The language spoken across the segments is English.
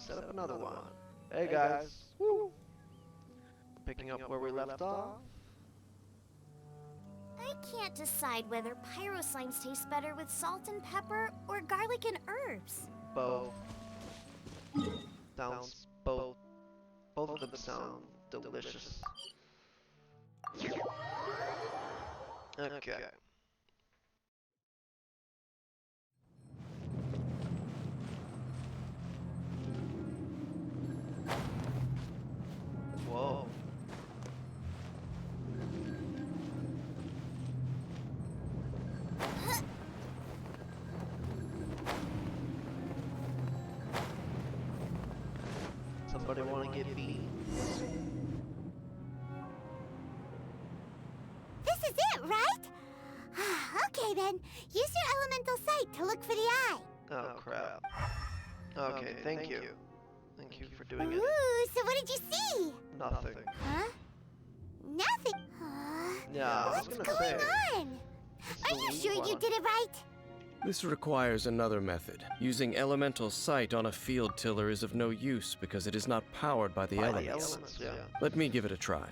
set up another one. Hey guys, woo! Picking up where we left off. I can't decide whether pyro slimes taste better with salt and pepper or garlic and herbs. Both. Both of them sound delicious. Okay. Whoa. Somebody want to get beat? This is it, right? Okay then, use your elemental sight to look for the eye. Oh crap. Okay, thank you. Thank you for doing it. Ooh, so what did you see? Nothing. Huh? Nothing? Yeah, I was What's gonna going say. on? Are you sure you did it right? This requires another method. Using elemental sight on a field tiller is of no use because it is not powered by the By the elements. elements, yeah. Let me give it a try.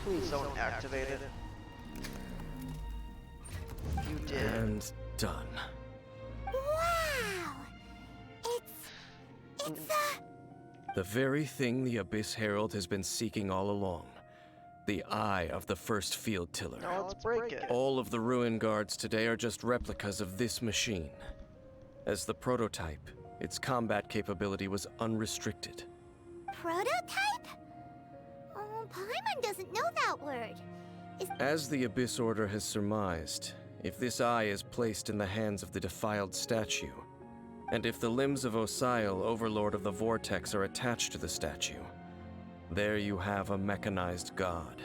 Please don't activate it. You did. And done. Wow! It's The very thing the Abyss Herald has been seeking all along. The eye of the first field tiller. Now let's break it. All of the ruin guards today are just replicas of this machine. As the prototype, its combat capability was unrestricted. prototype? Paimon doesn't know that word. As the Abyss Order has surmised, if this eye is placed in the hands of the defiled statue, and if the limbs of Osial, Overlord of the Vortex, are attached to the statue, there you have a mechanized god.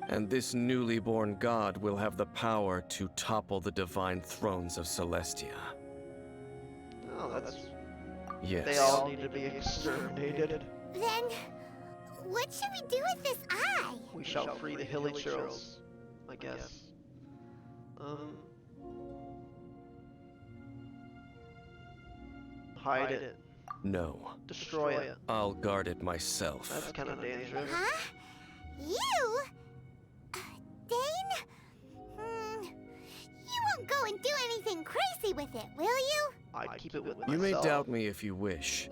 And this newly born god will have the power to topple the divine thrones of Celestia. Oh, that's... Yes. They all need to be exterminated. Then, what should we do with this eye? We shall free the Hilichurls, I guess. Hide it. No. Destroy it. I'll guard it myself. That's kind of dangerous. Huh? You? Dane? You won't go and do anything crazy with it, will you? I'd keep it with You may myself. doubt me if you wish,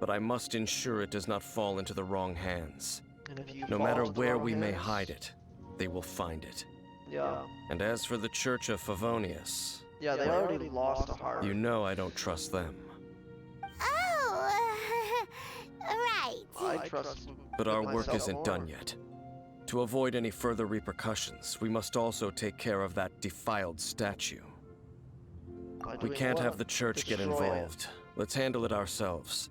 but I must ensure it does not fall into the wrong hands. And if you No fall matter into the where wrong we may hands- hide it, they will find it. Yeah. And as for the Church of Favonius, Yeah, they already lost a heart. you know I don't trust them. Oh, right. I trust But our work myself isn't more. done yet. To avoid any further repercussions, we must also take care of that defiled statue. By We doing can't what? have the Church get Destroy it. involved. Let's handle it ourselves.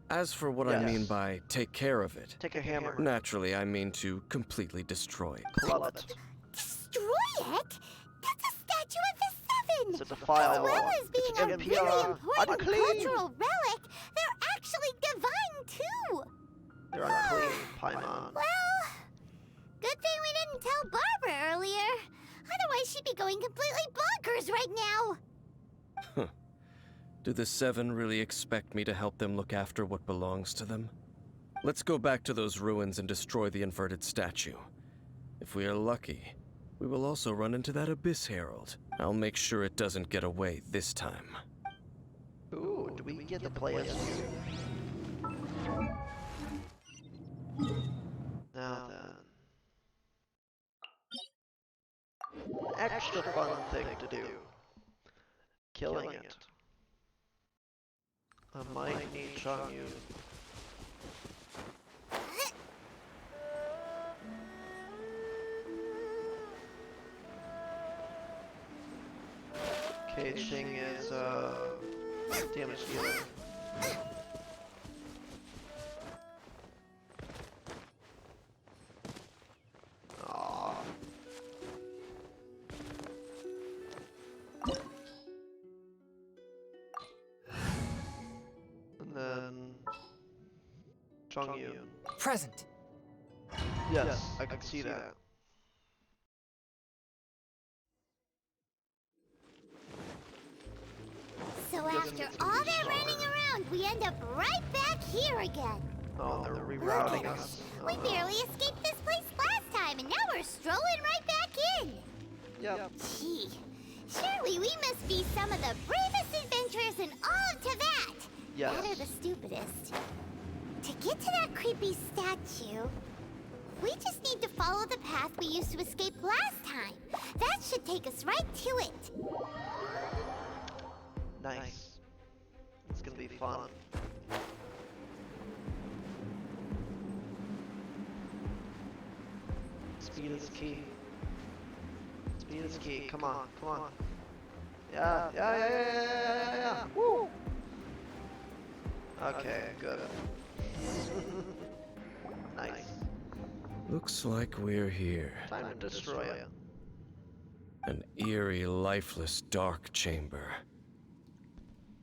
As for what I Yes. mean by take care of it, Take a hammer. naturally I mean to completely destroy it. Club it. Destroy it? That's a statue of the Seven! It's a defiled As well one. as being It's a really impure, important unclean. cultural relic, they're actually divine too! They're unclean, Paimon. Well, good thing we didn't tell Barbara earlier. Otherwise she'd be going completely bonkers right now. Do the Seven really expect me to help them look after what belongs to them? Let's go back to those ruins and destroy the inverted statue. If we are lucky, we will also run into that Abyss Herald. I'll make sure it doesn't get away this time. Ooh, do we get to play as you? Now then. Extra fun thing to do. Killing it. I might need Changyu. Okay, Xing is damage dealer. Aww. And then Changyu. Present. Yes, I can see that. After all that running around, we end up right back here again. Oh, they're rerouting us. We barely escaped this place last time, and now we're strolling right back in. Yep. Gee, surely we must be some of the bravest adventurers in all of Teyvat. Yes. That or the stupidest. To get to that creepy statue, we just need to follow the path we used to escape last time. That should take us right to it. Nice. It's gonna be fun. Speed is key. Speed is key. Come on, come on. Yeah. Woo! Okay, good. Nice. Looks like we're here. Time to destroy it. An eerie, lifeless, dark chamber.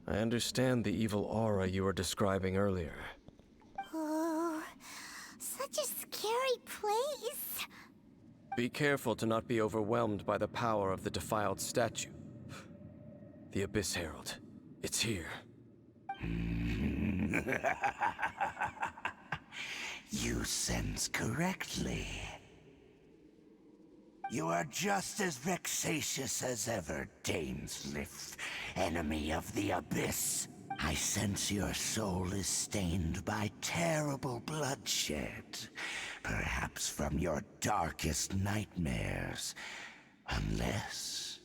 I understand the evil aura you were describing earlier. Oh, such a scary place. Be careful to not be overwhelmed by the power of the defiled statue. The Abyss Herald. It's here. You sense correctly. You are just as vexatious as ever, Dainslif, enemy of the Abyss. I sense your soul is stained by terrible bloodshed, perhaps from your darkest nightmares. Unless...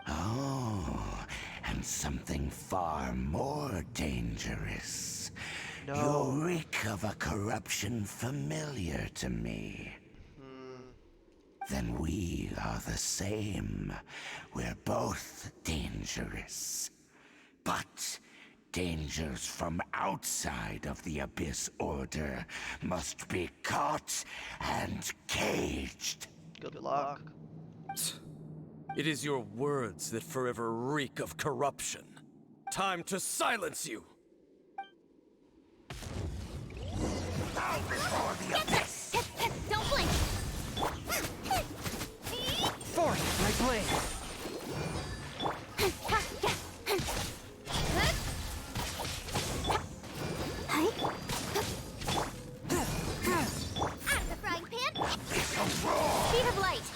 Oh, and something far more dangerous. No. You reek of a corruption familiar to me. Then we are the same. We're both dangerous. But dangers from outside of the Abyss Order must be caught and caged. Good luck. It is your words that forever reek of corruption. Time to silence you! Bow before the Abyss! Don't blink. Force my blade! Out of the frying pan. Speed of light.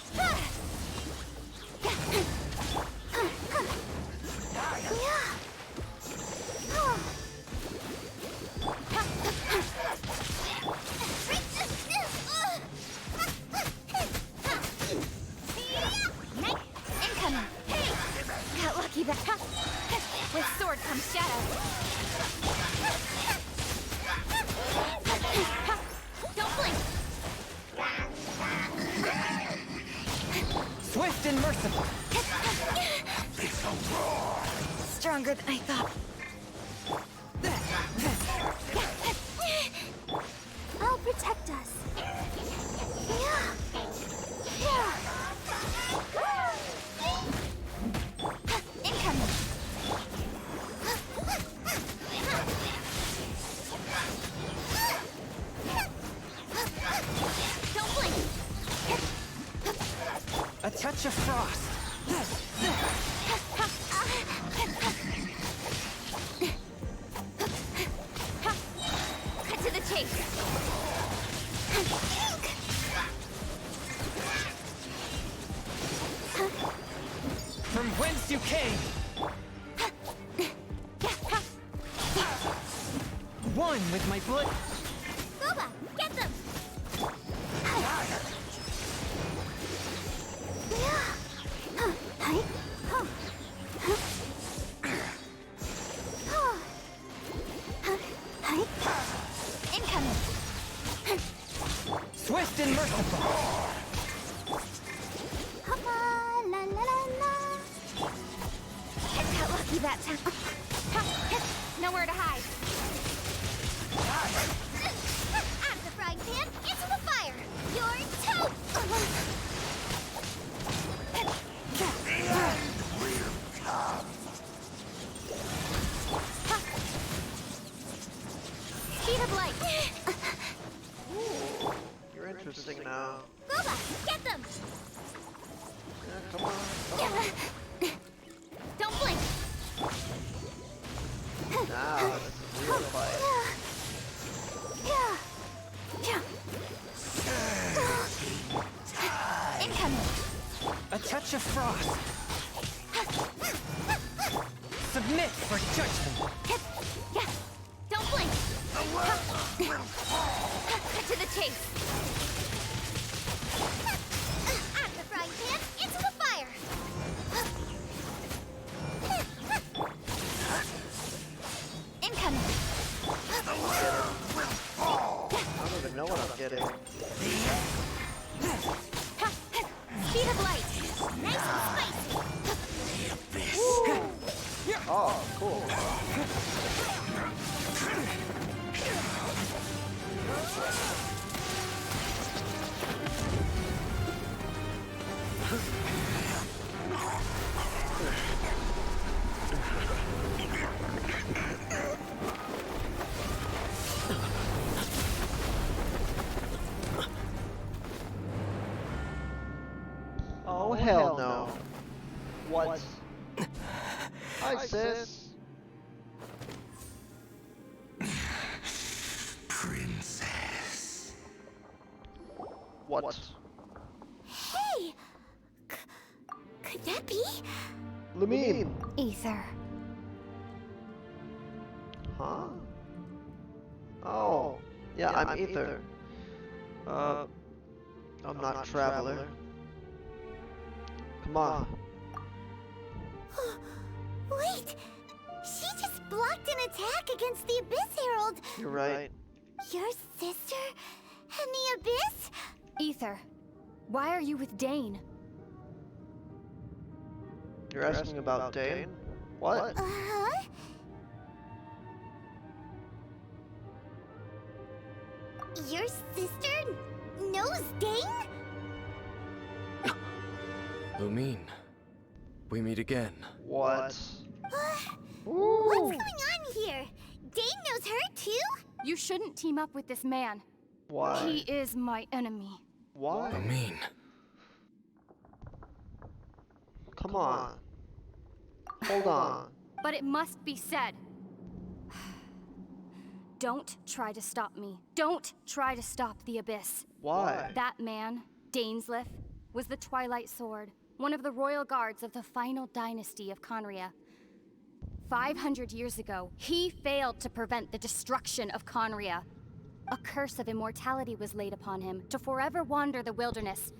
Incoming. Got lucky that with sword comes shadow. Don't blink. Swift and merciful! Stronger than I thought. I'll protect us. Incoming. Don't blink. A touch of frost. Cut to the chase. From whence you came. One with my blood. Boba, get them. Incoming. Swift and merciful. La la la la. Got lucky that time. Nowhere to hide. Out of the frying pan, into the fire. You're toast. Speed of light. Ooh, you're interesting now. Boba, get them. Yeah, come on. Don't blink. touch of frost. Submit for judgment. Yeah, don't blink. Cut to the chase. Out of the frying pan, into the fire. Incoming. I don't even know what I'm getting. Speed of light. Nice and spicy. Oh, cool. Oh, hell no. What? Hi, sis. Princess. What? Hey! Could that be? Lumine. Ether. Huh? Oh. Yeah, I'm Ether. I'm not Traveler. Come on. Wait! She just blocked an attack against the Abyss Herald! You're right. Your sister and the Abyss? Ether, why are you with Dane? You're asking about Dane? What? Uh-huh. Your sister knows Dane? Lumine, we meet again. What? What's Ooh. going on here? Dane knows her too? You shouldn't team up with this man. Why? He is my enemy. Why? Lumine, Come on. Hold on. But it must be said. Don't try to stop me. Don't try to stop the Abyss. Why? That man, Dainsleif, was the Twilight Sword, one of the royal guards of the final dynasty of Conria. 500 years ago, he failed to prevent the destruction of Conria. A curse of immortality was laid upon him to forever wander the wilderness,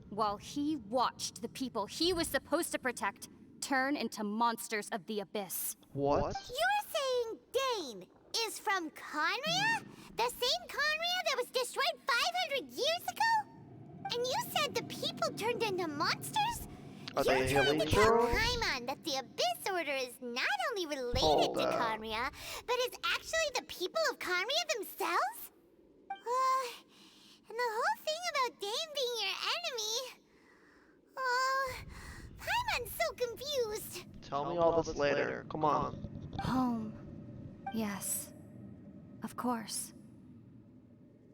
while he watched the people he was supposed to protect turn into monsters of the Abyss. What? You're saying Dane is from Conria? The same Conria that was destroyed 500 years ago? And you said the people turned into monsters? Are You're they trying to tell Elite Paimon that the Abyss Order is not only related Hold to up. Conria, but is actually the people of Conria themselves? And the whole thing about Dane being your enemy... Paimon's so confused. Tell me all this later. Come on. Home. Yes. Of course.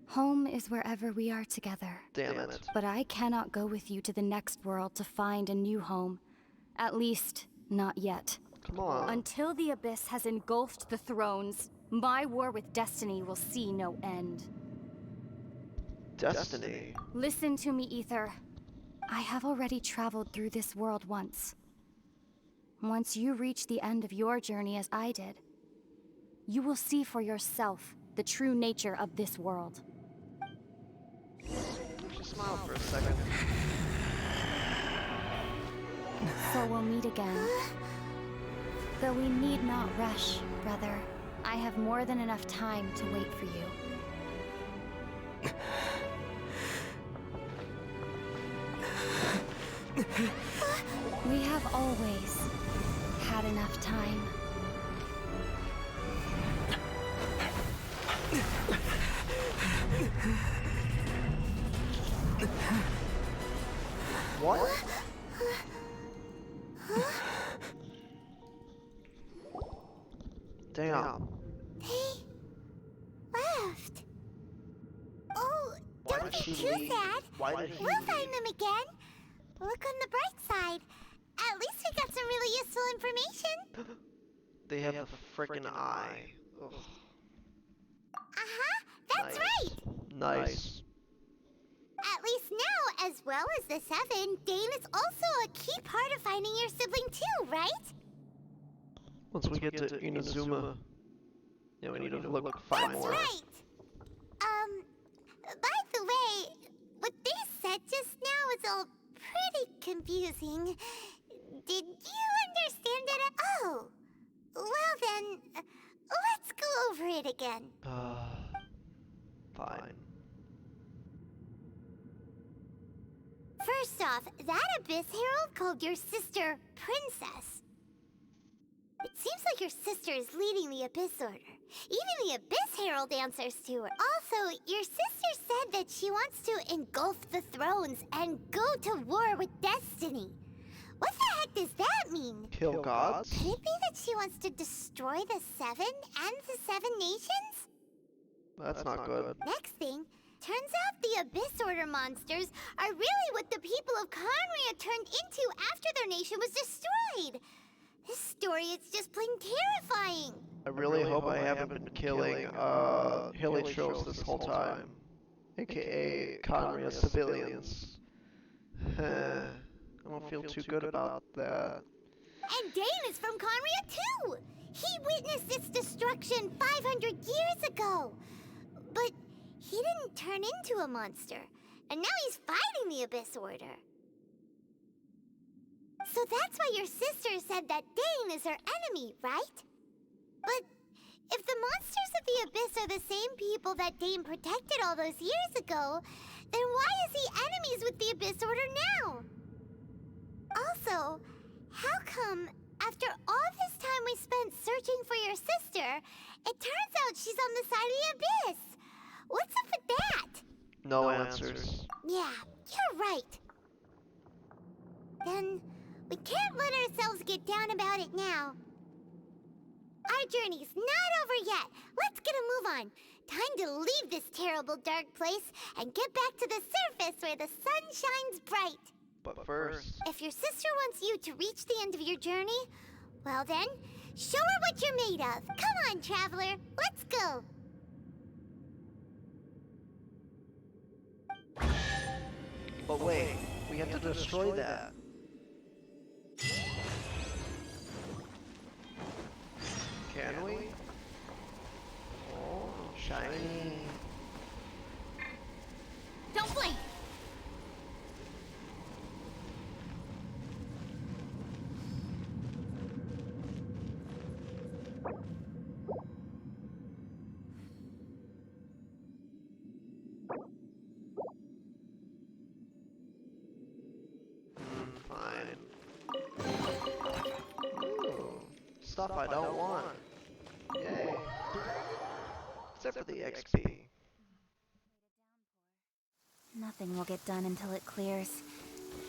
Home is wherever we are together. Damn it. But I cannot go with you to the next world to find a new home. At least, not yet. Come on. Until the Abyss has engulfed the thrones, my war with Destiny will see no end. Destiny. Listen to me, Ether. I have already traveled through this world once. Once you reach the end of your journey as I did, you will see for yourself the true nature of this world. She smiled for a second. So we'll meet again. Though we need not rush, brother. I have more than enough time to wait for you. We have always had enough time. What? Damn. They left. Oh, Why don't did be she too leave? sad. Why did he We'll leave? find them again. Look on the bright side. At least we got some really useful information. They have a freaking eye. Ugh. Uh-huh, that's Nice. right. Nice. At least now, as well as the Seven, Dane is also a key part of finding your sibling too, right? Once we get to Inazuma, yeah, we need to find That's more. right! By the way, what they said just now is all pretty confusing. Did you understand it at all? Well then, let's go over it again. Fine. First off, that Abyss Herald called your sister Princess. It seems like your sister is leading the Abyss Order. Even the Abyss Herald answers to her. Also, your sister said that she wants to engulf the thrones and go to war with Destiny. What the heck does that mean? Kill gods? Could it be that she wants to destroy the Seven and the Seven Nations? That's not good. Next thing, turns out the Abyss Order monsters are really what the people of Conria turned into after their nation was destroyed. This story is just plain terrifying. I really hope I haven't been killing Helios this whole time, aka Conria civilians. I don't feel too good about that. And Dane is from Conria too! He witnessed its destruction 500 years ago! But he didn't turn into a monster, and now he's fighting the Abyss Order. So that's why your sister said that Dane is her enemy, right? But if the monsters of the Abyss are the same people that Dane protected all those years ago, then why is he enemies with the Abyss Order now? Also, how come, after all this time we spent searching for your sister, it turns out she's on the side of the Abyss? What's up with that? No answers. Yeah, you're right. Then, we can't let ourselves get down about it now. Our journey's not over yet. Let's get a move on. Time to leave this terrible dark place and get back to the surface where the sun shines bright. But first, If your sister wants you to reach the end of your journey, well then, show her what you're made of. Come on, traveler, let's go. but wait, we have to destroy that. Can we? Oh, shiny. Don't blink! Fine. Ooh, stuff I don't want. Yay. Except for the XP. Nothing will get done until it clears.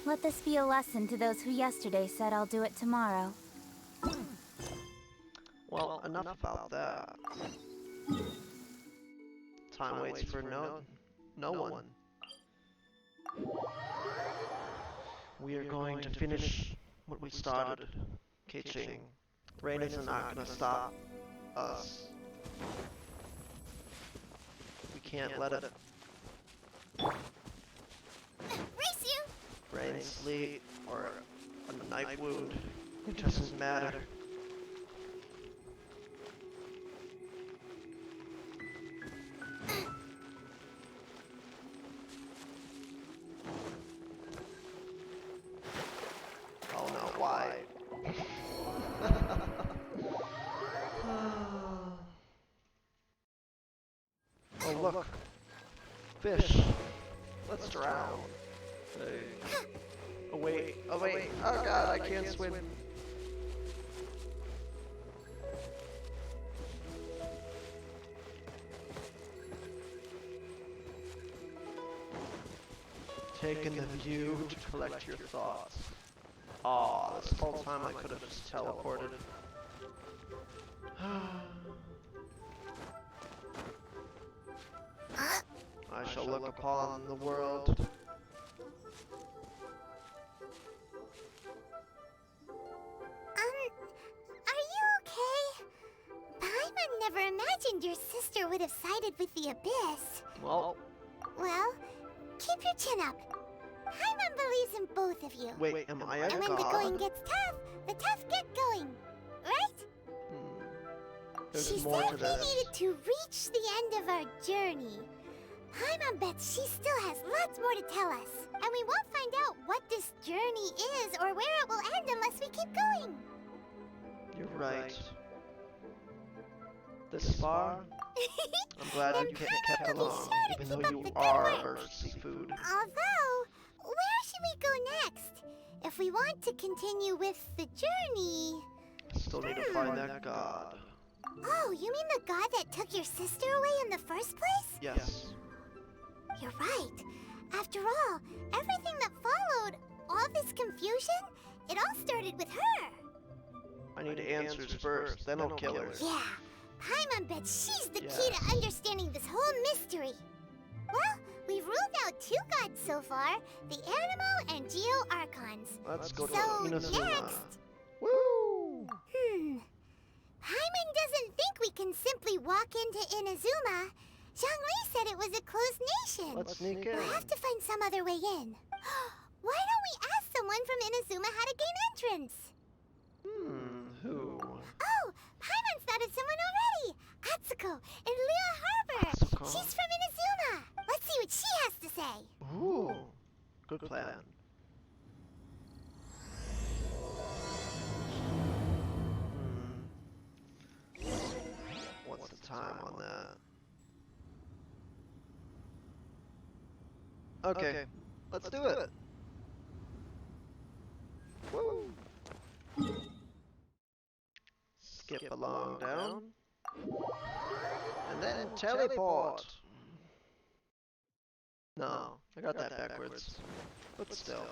Let this be a lesson to those who yesterday said I'll do it tomorrow. Well, enough about that. Time waits for no one. We are going to finish what we started. Keqing. Rain is not gonna stop us. We can't let it. Race you! Rain, sleet, or a knife wound. It doesn't matter. Oh no, why? Oh look! Fish! Let's drown. Hey. Oh wait, oh wait, oh god, I can't swim. Taking the view to collect your thoughts. Aw, this whole time I could have just teleported. I shall look upon the world. Are you okay? Paimon never imagined your sister would have sided with the Abyss. Well, Well, keep your chin up. Paimon believes in both of you. Wait, am I a And when the god? going gets tough, the tough get going. Right? There's She more said to we this. needed to reach the end of our journey. Paimon bets she still has lots more to tell us. And we won't find out what this journey is or where it will end unless we keep going. You're right. This far, I'm glad Then you kept Paimon will be along, sure to even keep though up you the good are work. our seafood. Although, where should we go next? If we want to continue with the journey... Still need to find that god. Oh, you mean the god that took your sister away in the first place? Yes. You're right. After all, everything that followed, all this confusion, it all started with her. I need answers first, then I'll kill her. Yeah, Paimon bets she's the key Yes. to understanding this whole mystery. Well, we've ruled out 2 gods so far, the Animo and Geo Archons. Let's go to So, Inazuma. next... Woo! Paimon doesn't think we can simply walk into Inazuma. Zhongli said it was a closed nation. Let's sneak in. We'll have to find some other way in. Why don't we ask someone from Inazuma how to gain entrance? Who? Oh, Paimon's thought of someone already. Atsuko in Lea Harbor. Atsuko? She's from Inazuma. Let's see what she has to say. Ooh, good plan. What's the time on that? Okay, let's do it. Woo! Skip along down. And then teleport. No, I got that backwards. But still.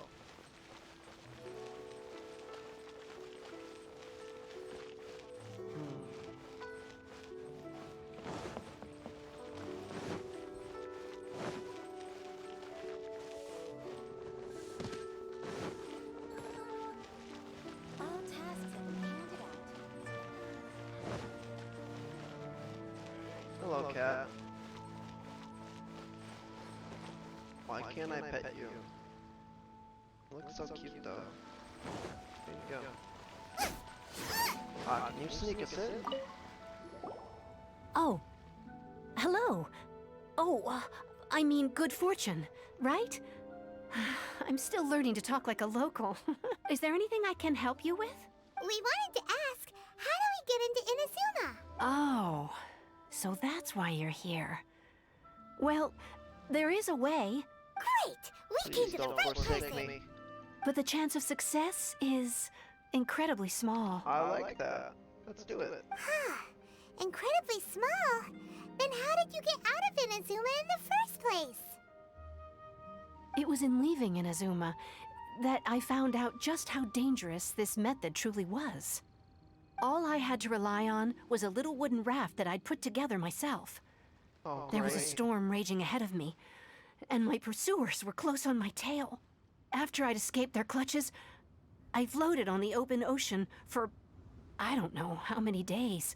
All tasks have been handed out. Hello, cat. Why can't I pet you? You look so cute, though. There you go. Ah, can you sneak us in? Oh. Hello. Oh, I mean good fortune, right? I'm still learning to talk like a local. Is there anything I can help you with? We wanted to ask, how do we get into Inazuma? Oh, so that's why you're here. Well, there is a way, Great! We came Please to the don't right forsake person. me. but the chance of success is incredibly small. I like that. Let's do it. Huh. Incredibly small. Then how did you get out of Inazuma in the first place? It was in leaving Inazuma that I found out just how dangerous this method truly was. All I had to rely on was a little wooden raft that I'd put together myself. Oh, There was a great. storm raging ahead of me, and my pursuers were close on my tail. After I'd escaped their clutches, I floated on the open ocean for I don't know how many days.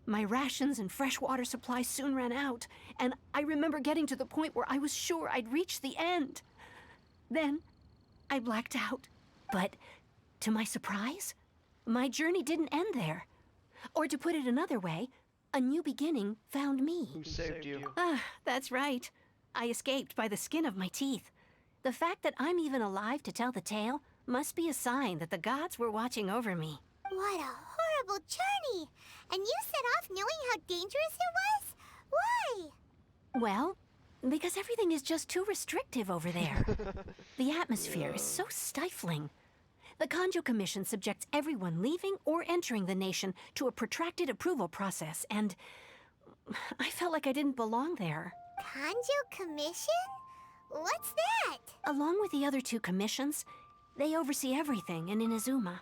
My rations and freshwater supplies soon ran out, and I remember getting to the point where I was sure I'd reached the end. Then, I blacked out. But, to my surprise, my journey didn't end there. Or to put it another way, a new beginning found me. Who saved you? Ah, that's right. I escaped by the skin of my teeth. The fact that I'm even alive to tell the tale must be a sign that the gods were watching over me. What a horrible journey! And you set off knowing how dangerous it was? Why? Well, because everything is just too restrictive over there. The atmosphere is so stifling. The Kanjo Commission subjects everyone leaving or entering the nation to a protracted approval process, and I felt like I didn't belong there. Kanjo Commission? What's that? Along with the other 2 commissions, they oversee everything in Inazuma.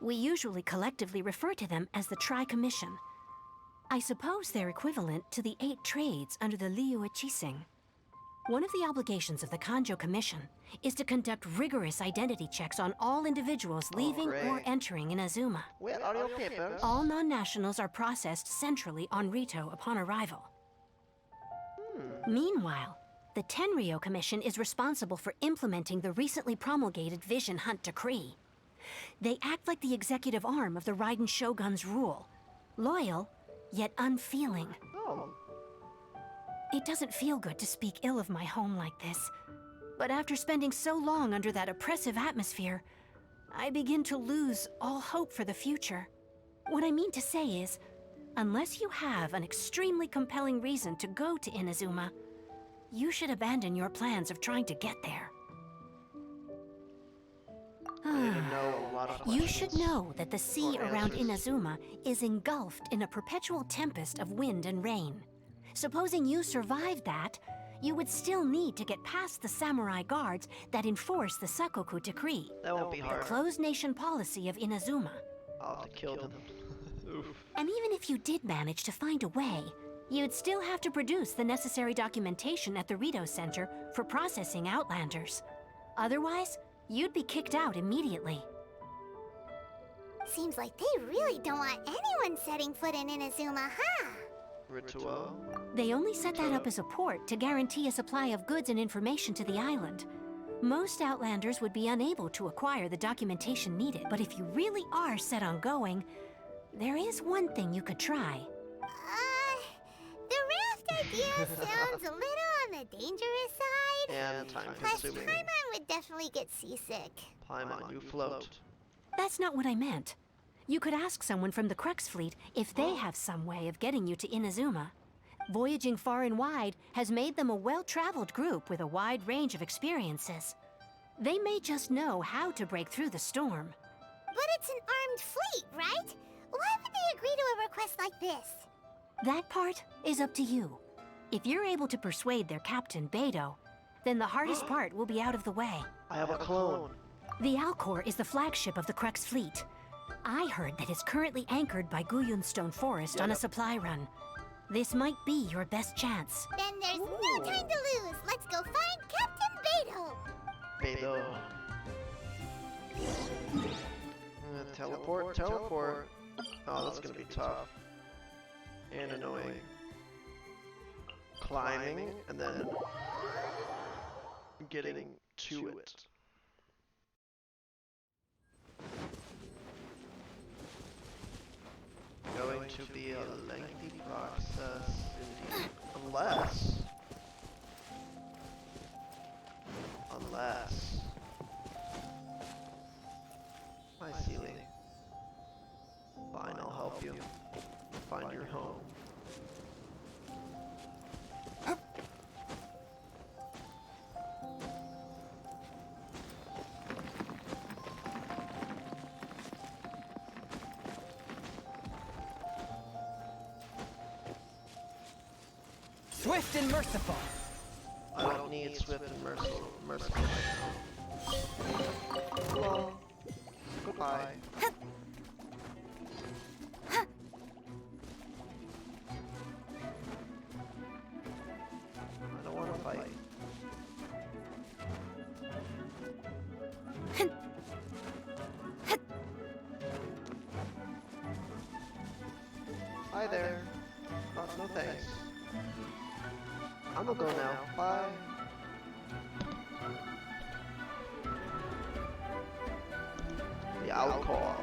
We usually collectively refer to them as the Tri-Commission. I suppose they're equivalent to the 8 trades under the Liyue Qixing. One of the obligations of the Kanjo Commission is to conduct rigorous identity checks on all individuals leaving or great. entering Inazuma. Where are your papers? All non-nationals are processed centrally on Rito upon arrival. Meanwhile, The Tenryo Commission is responsible for implementing the recently promulgated Vision Hunt Decree. They act like the executive arm of the Raiden Shogun's rule. Loyal, yet unfeeling. Oh, It doesn't feel good to speak ill of my home like this. But after spending so long under that oppressive atmosphere, I begin to lose all hope for the future. What I mean to say is, unless you have an extremely compelling reason to go to Inazuma, you should abandon your plans of trying to get there. I need to know a lot of You should questions. know that the sea Or around answers. Inazuma is engulfed in a perpetual tempest of wind and rain. Supposing you survived that, you would still need to get past the samurai guards that enforce the Sakoku Decree, That won't be the hard. closed nation policy of Inazuma. I'll have to kill them. Oof. And even if you did manage to find a way, you'd still have to produce the necessary documentation at the Rito Center for processing Outlanders. Otherwise, you'd be kicked out immediately. Seems like they really don't want anyone setting foot in Inazuma, huh? Ritual. They only set that up as a port to guarantee a supply of goods and information to the island. Most Outlanders would be unable to acquire the documentation needed, but if you really are set on going, there is one thing you could try. The raft idea sounds a little on the dangerous side. And time Plus, consuming. Paimon would definitely get seasick. Paimon, you float. That's not what I meant. You could ask someone from the Crux fleet if they have some way of getting you to Inazuma. Voyaging far and wide has made them a well-traveled group with a wide range of experiences. They may just know how to break through the storm. But it's an armed fleet, right? Why would they agree to a request like this? That part is up to you. If you're able to persuade their captain, Beidou, then the hardest part will be out of the way. I have a clone. The Alcor is the flagship of the Crux fleet. I heard that it's currently anchored by Guyunstone Forest on a supply run. This might be your best chance. Then there's no time to lose. Let's go find Captain Beidou. Beidou. Teleport, teleport. Oh, that's gonna be tough. And annoying. Climbing, and then getting to it. Going to be a lengthy process indeed. Unless... Hi, Seely. Fine, I'll help you. Find your home. Swift and merciful. I don't need swift and merciful right now. Hello. Goodbye. I don't want to fight. Hi there. No thanks. I'm gonna go now. Bye. The Alcor.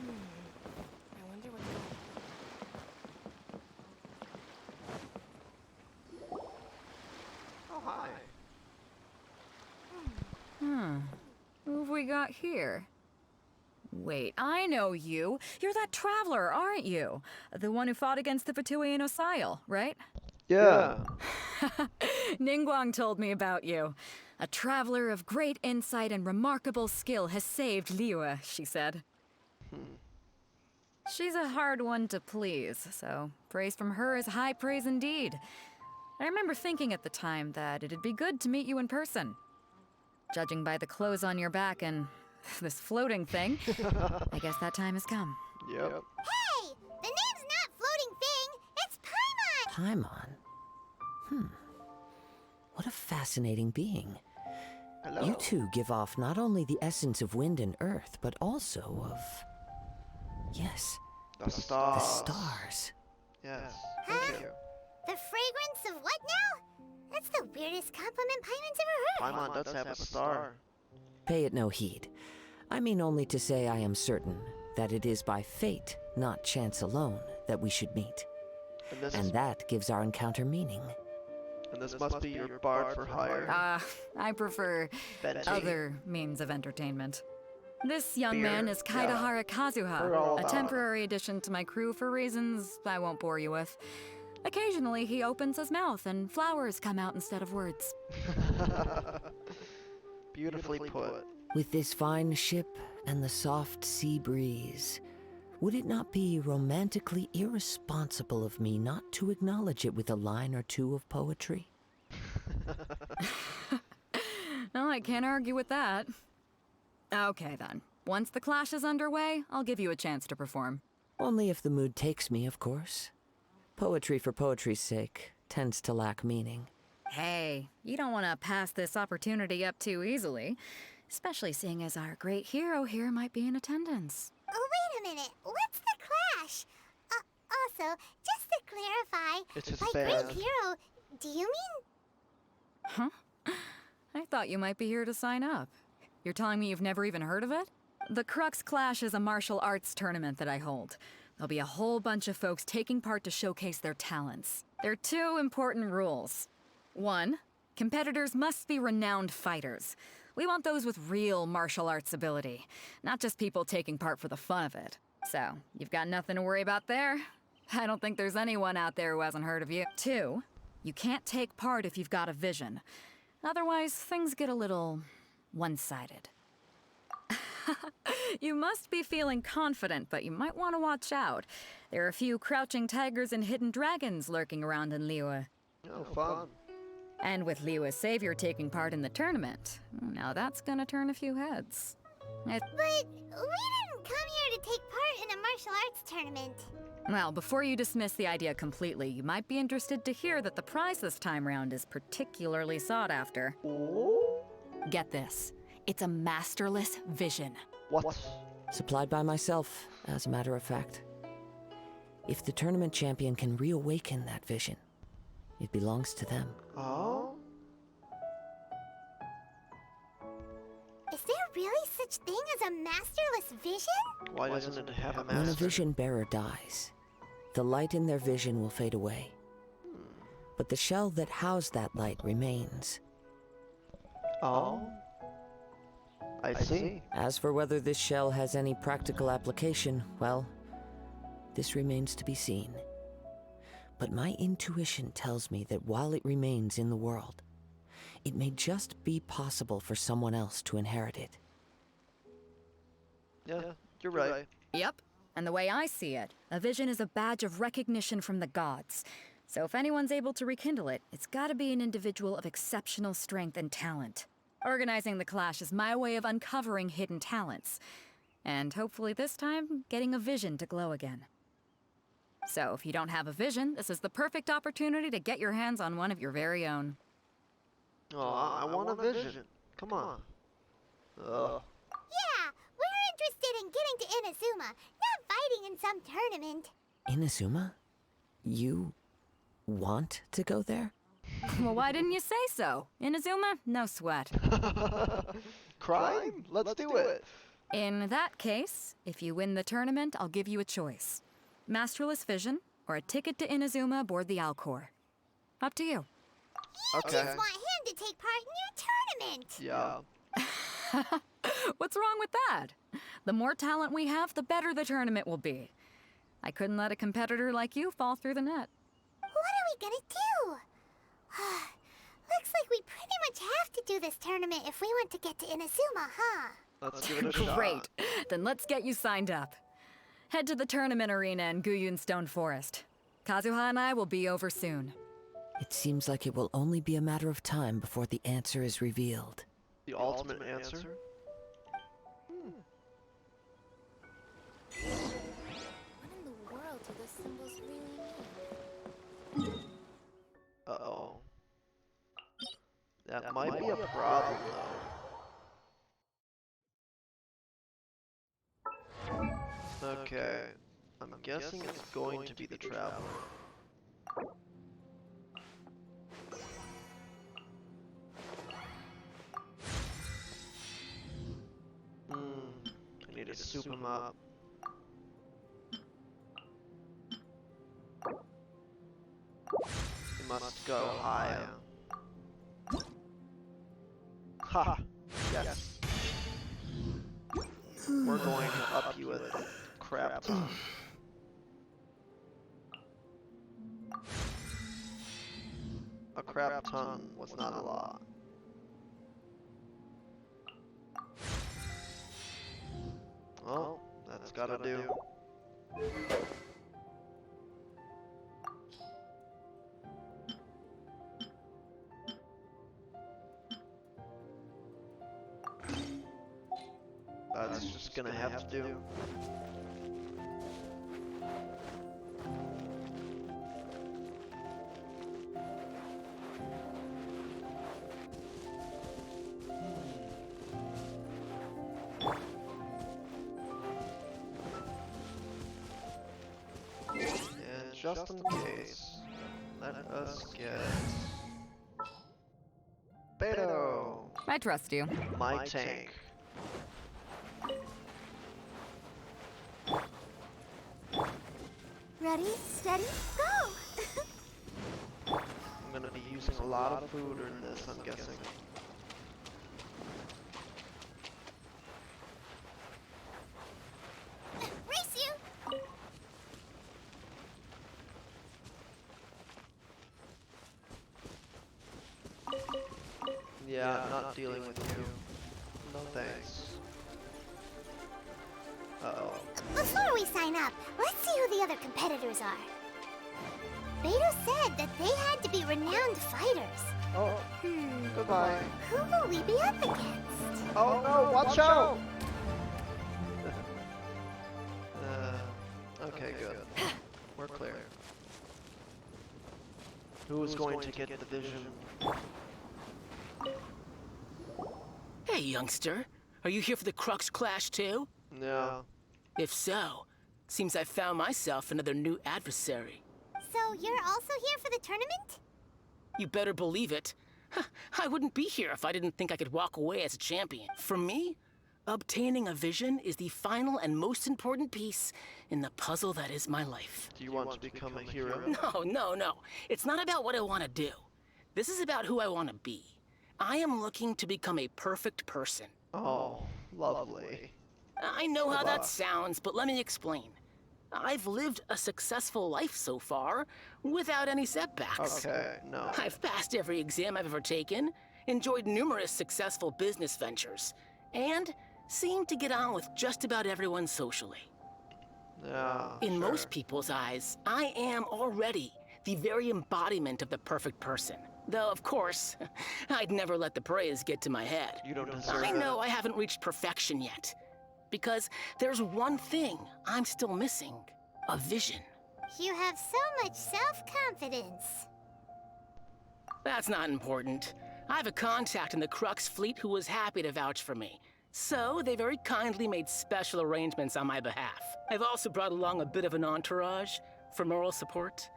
I wonder what's going on. Oh, hi. Who have we got here? Wait, I know you. You're that traveler, aren't you? The one who fought against the Fatui and Osile, right? Yeah. Ningguang told me about you. A traveler of great insight and remarkable skill has saved Liyue, she said. She's a hard one to please, so praise from her is high praise indeed. I remember thinking at the time that it'd be good to meet you in person. Judging by the clothes on your back and this floating thing. I guess that time has come. Yep. Hey! The name's not Floating Thing, it's Paimon! Paimon? What a fascinating being. Hello. You two give off not only the essence of wind and earth, but also of... Yes, The stars. the stars. Yes. Huh? Thank you. The fragrance of what now? That's the weirdest compliment Paimon's ever heard. Paimon does have a star. Pay it no heed. I mean only to say I am certain that it is by fate, not chance alone, that we should meet. And that gives our encounter meaning. And this must be your bard for hire. I prefer Benji. other means of entertainment. This young Beer. man is Kaidahara Kazuha, Heard all a about temporary addition to my crew for reasons I won't bore you with. Occasionally, he opens his mouth and flowers come out instead of words. Beautifully put. With this fine ship and the soft sea breeze, would it not be romantically irresponsible of me not to acknowledge it with a line or two of poetry? No, I can't argue with that. Okay then. Once the clash is underway, I'll give you a chance to perform. Only if the mood takes me, of course. Poetry for poetry's sake tends to lack meaning. Hey, you don't want to pass this opportunity up too easily, especially seeing as our great hero here might be in attendance. Oh, wait a minute. What's the clash? Also, just to clarify, It's his by band. great hero, do you mean... Huh? I thought you might be here to sign up. You're telling me you've never even heard of it? The Crux Clash is a martial arts tournament that I hold. There'll be a whole bunch of folks taking part to showcase their talents. There are 2 important rules. 1, competitors must be renowned fighters. We want those with real martial arts ability, not just people taking part for the fun of it. So, you've got nothing to worry about there. I don't think there's anyone out there who hasn't heard of you. 2, you can't take part if you've got a vision. Otherwise, things get a little one-sided. You must be feeling confident, but you might want to watch out. There are a few crouching tigers and hidden dragons lurking around in Liyue. Oh, fun. And with Liyue's savior taking part in the tournament, now that's gonna turn a few heads. But we didn't come here to take part in a martial arts tournament. Well, before you dismiss the idea completely, you might be interested to hear that the prize this time round is particularly sought after. Get this. It's a masterless vision. What? Supplied by myself, as a matter of fact. If the tournament champion can reawaken that vision, it belongs to them. Oh? Is there really such thing as a masterless vision? Why doesn't it have a When a master? vision bearer dies, the light in their vision will fade away. But the shell that housed that light remains. Oh? I see. As for whether this shell has any practical application, well, this remains to be seen. But my intuition tells me that while it remains in the world, it may just be possible for someone else to inherit it. Yeah, you're right. Yep. And the way I see it, a vision is a badge of recognition from the gods. So if anyone's able to rekindle it, it's gotta be an individual of exceptional strength and talent. Organizing the clash is my way of uncovering hidden talents. And hopefully this time, getting a vision to glow again. So if you don't have a vision, this is the perfect opportunity to get your hands on one of your very own. Oh, I want a vision. Come on. Ugh. Yeah, we're interested in getting to Inazuma, not fighting in some tournament. Inazuma? You want to go there? Well, why didn't you say so? Inazuma? No sweat. Crime? Let's do it. In that case, if you win the tournament, I'll give you a choice. Masterless Vision, or a ticket to Inazuma aboard the Alcor. Up to you. You Okay. just want him to take part in your tournament. Yeah. What's wrong with that? The more talent we have, the better the tournament will be. I couldn't let a competitor like you fall through the net. What are we gonna do? Looks like we pretty much have to do this tournament if we want to get to Inazuma, huh? Let's give it a shot. Great. Then let's get you signed up. Head to the tournament arena in Guyun Stone Forest. Kazuha and I will be over soon. It seems like it will only be a matter of time before the answer is revealed. The ultimate answer? What in the world do those symbols really mean? Uh-oh. That might be a problem, though. Okay. I'm guessing it's going to be the Traveler. I need to soup him up. He must go higher. Ha! Yes. We're going to up you with crap tongue. A crap ton was not a lot. Well, that's gotta do. That's just gonna have to do. And just in case, let us get Beto, I trust you. my tank. Ready, steady, go! I'm gonna be using a lot of food in this, I'm guessing. Race you! Yeah, I'm not dealing with you. No thanks. Uh-oh. Before we sign up, let's see who the other competitors are. Beto said that they had to be renowned fighters. Oh, goodbye. Who will we be up against? Oh no, watch out! Okay, good. We're clear. Who is going to get the vision? Hey, youngster. Are you here for the Crux Clash too? No. If so, seems I found myself another new adversary. So you're also here for the tournament? You better believe it. I wouldn't be here if I didn't think I could walk away as a champion. For me, obtaining a vision is the final and most important piece in the puzzle that is my life. Do you want to become a hero? No. It's not about what I want to do. This is about who I want to be. I am looking to become a perfect person. Oh, lovely. I know how that sounds, but let me explain. I've lived a successful life so far, without any setbacks. Okay, no. I've passed every exam I've ever taken, enjoyed numerous successful business ventures, and seemed to get on with just about everyone socially. Yeah, In most people's eyes, I am already the very embodiment of the perfect person. Though, of course, I'd never let the praise get to my head. You don't deserve I it. know I haven't reached perfection yet. Because there's one thing I'm still missing. A vision. You have so much self-confidence. That's not important. I have a contact in the Crux fleet who was happy to vouch for me. So they very kindly made special arrangements on my behalf. I've also brought along a bit of an entourage for moral support.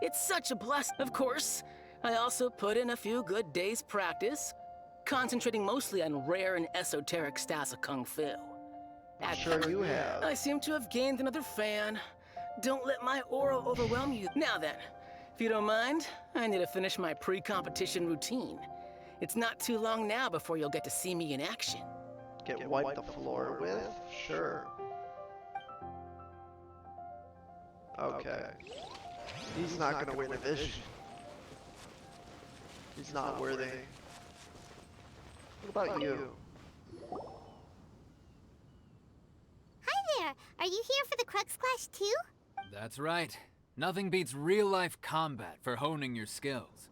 It's such a blessing. Of course, I also put in a few good days' practice, concentrating mostly on rare and esoteric styles of Kung Fu. Sure you have. I seem to have gained another fan. Don't let my aura overwhelm you. Now then, if you don't mind, I need to finish my pre-competition routine. It's not too long now before you'll get to see me in action. Get wiped the floor with? Sure. Okay. He's not gonna win a vision. He's not worthy. What about you? Hi there! Are you here for the Crux Clash too? That's right. Nothing beats real-life combat for honing your skills.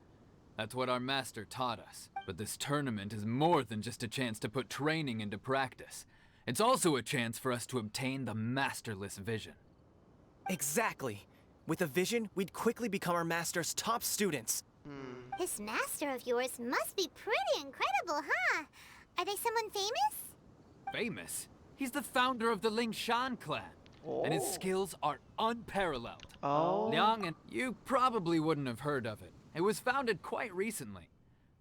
That's what our master taught us. But this tournament is more than just a chance to put training into practice. It's also a chance for us to obtain the Masterless Vision. Exactly. With a vision, we'd quickly become our master's top students. This master of yours must be pretty incredible, huh? Are they someone famous? Famous? He's the founder of the Ling Shan clan, and his skills are unparalleled. Oh. Liang, and you probably wouldn't have heard of it. It was founded quite recently.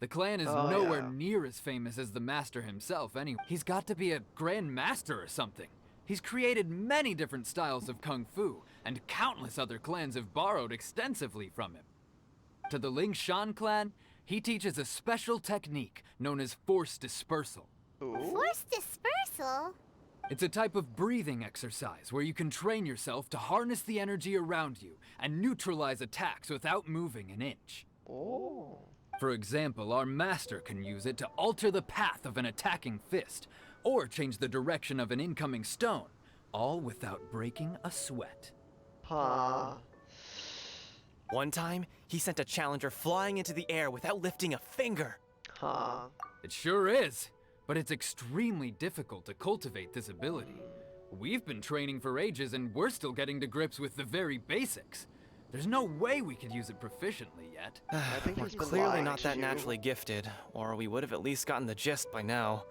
The clan is nowhere near as famous as the master himself anyway. He's got to be a grand master or something. He's created many different styles of kung fu, and countless other clans have borrowed extensively from him. To the Ling Shan clan, he teaches a special technique known as force dispersal. Force dispersal? It's a type of breathing exercise where you can train yourself to harness the energy around you and neutralize attacks without moving an inch. Oh. For example, our master can use it to alter the path of an attacking fist, or change the direction of an incoming stone, all without breaking a sweat. Huh. One time, he sent a challenger flying into the air without lifting a finger. Huh. It sure is, but it's extremely difficult to cultivate this ability. We've been training for ages and we're still getting to grips with the very basics. There's no way we could use it proficiently yet. I think We're he's been clearly lying not to that you. naturally gifted, or we would have at least gotten the gist by now.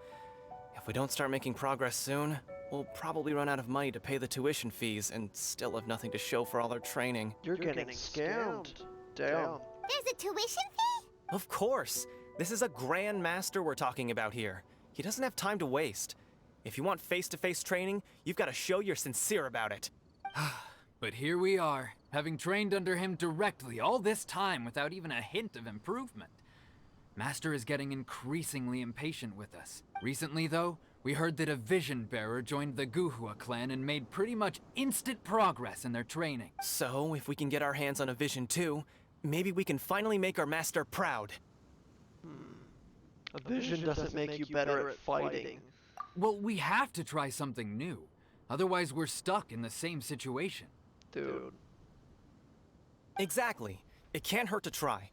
If we don't start making progress soon, we'll probably run out of money to pay the tuition fees and still have nothing to show for all our training. You're getting scammed. Damn. There's a tuition fee? Of course! This is a Grand Master we're talking about here. He doesn't have time to waste. If you want face-to-face training, you've got to show you're sincere about it. But here we are, having trained under him directly all this time without even a hint of improvement. Master is getting increasingly impatient with us. Recently, though, we heard that a Vision Bearer joined the Guhua clan and made pretty much instant progress in their training. So, if we can get our hands on a vision too, maybe we can finally make our master proud. A vision doesn't make you better at fighting. Well, we have to try something new. Otherwise, we're stuck in the same situation. Dude. Exactly. It can't hurt to try.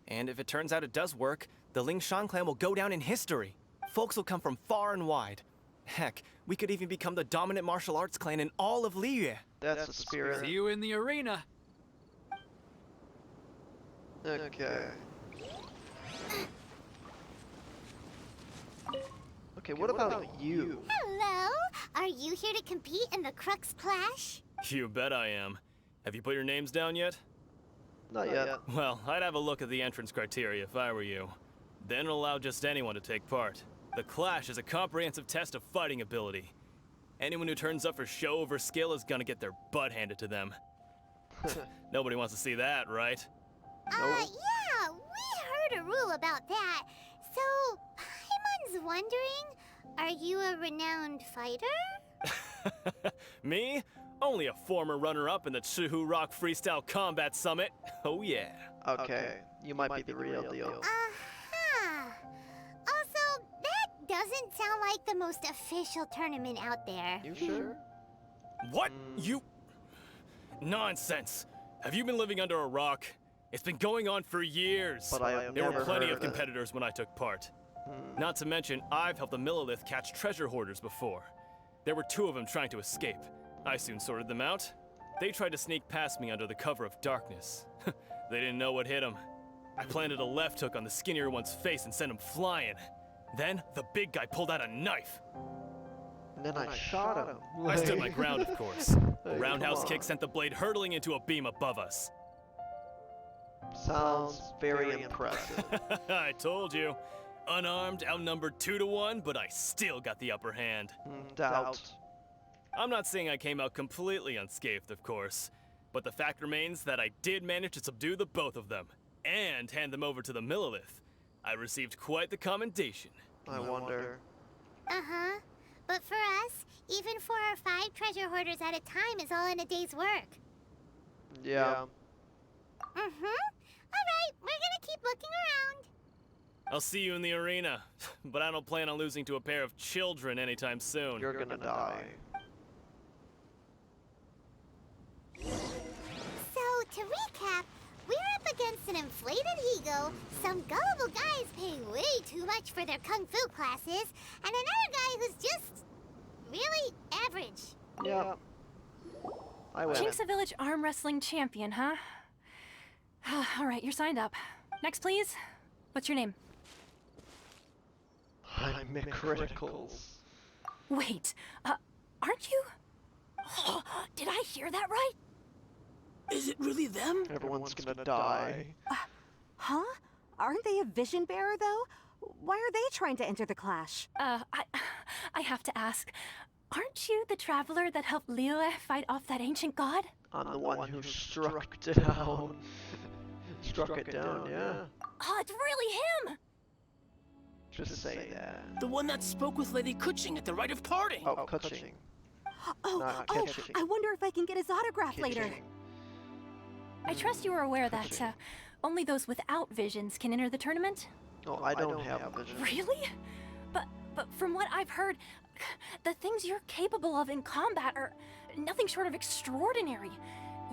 And if it turns out it does work, the Ling Shan clan will go down in history. Folks will come from far and wide. Heck, we could even become the dominant martial arts clan in all of Liyue. That's the spirit. See you in the arena. Okay. Okay, what about you? Hello? Are you here to compete in the Crux Clash? You bet I am. Have you put your names down yet? Not yet. Well, I'd have a look at the entrance criteria if I were you. Then allow just anyone to take part. The Clash is a comprehensive test of fighting ability. Anyone who turns up for show over skill is gonna get their butt handed to them. Nobody wants to see that, right? Yeah, we heard a rule about that. So, Paimon's wondering, are you a renowned fighter? Me? Only a former runner-up in the Chihu Rock Freestyle Combat Summit. Oh yeah. Okay, you might be the real deal. Uh-huh. Also, that doesn't sound like the most official tournament out there. You sure? What? You... Nonsense. Have you been living under a rock? It's been going on for years. But I have there never were plenty heard of of it. competitors when I took part. Not to mention, I've helped the Millilith catch treasure hoarders before. There were 2 of them trying to escape. I soon sorted them out. They tried to sneak past me under the cover of darkness. They didn't know what hit them. I planted a left hook on the skinnier one's face and sent him flying. Then, the big guy pulled out a knife. And then I shot him. I stood my ground, of course. A Hey, roundhouse come kick on. sent the blade hurtling into a beam above us. Sounds very impressive. I told you. Unarmed, outnumbered 2 to 1, but I still got the upper hand. Doubt. I'm not saying I came out completely unscathed, of course, but the fact remains that I did manage to subdue the both of them, and hand them over to the Millilith. I received quite the commendation. I wonder. Uh-huh. But for us, even 4 or 5 treasure hoarders at a time is all in a day's work. Yeah. Mm-hmm. Alright, we're gonna keep looking around. I'll see you in the arena, but I don't plan on losing to a pair of children anytime soon. You're gonna die. So, to recap, we're up against an inflated ego, some gullible guys paying way too much for their kung fu classes, and another guy who's just... really average. Yeah. I win. Jinxa Village arm wrestling champion, huh? All right, you're signed up. Next, please. What's your name? I'm McCriticals. Wait, aren't you? Oh, did I hear that right? Is it really them? Everyone's gonna die. Huh? Aren't they a vision bearer, though? Why are they trying to enter the clash? I have to ask. Aren't you the traveler that helped Liyue fight off that ancient god? I'm the one who struck it down. Struck it down, yeah. Oh, it's really him! Just say that. The one that spoke with Lady Kuching at the rite of parting. Oh, Kuching. Oh, Kitching. I wonder if I can get his autograph later. I trust you are aware that only those without visions can enter the tournament? Oh, I don't have a vision. Really? But from what I've heard, the things you're capable of in combat are nothing short of extraordinary.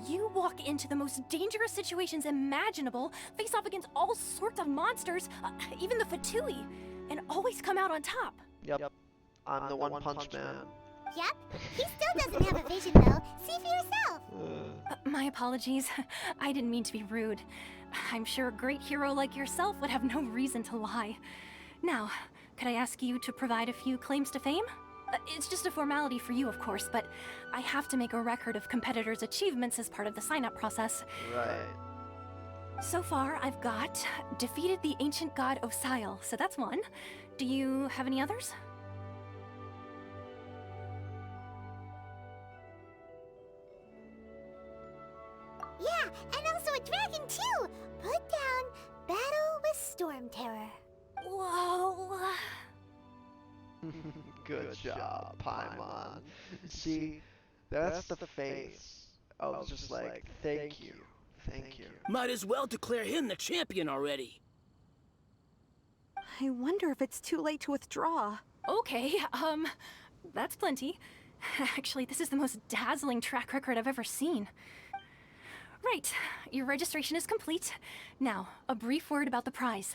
You walk into the most dangerous situations imaginable, face off against all sorts of monsters, even the Fatui, and always come out on top. Yep. I'm the One Punch Man. Yep. He still doesn't have a vision, though. See for yourself. My apologies. I didn't mean to be rude. I'm sure a great hero like yourself would have no reason to lie. Now, could I ask you to provide a few claims to fame? It's just a formality for you, of course, but I have to make a record of competitors' achievements as part of the sign-up process. Right. So far, I've got defeated the ancient god Osail, so that's one. Do you have any others? Yeah, and also a dragon, too! Put down Battle with Storm Terror. Whoa! Good job, Paimon. See, that's the face of just like, thank you. Might as well declare him the champion already. I wonder if it's too late to withdraw. Okay, that's plenty. Actually, this is the most dazzling track record I've ever seen. Right, your registration is complete. Now, a brief word about the prize.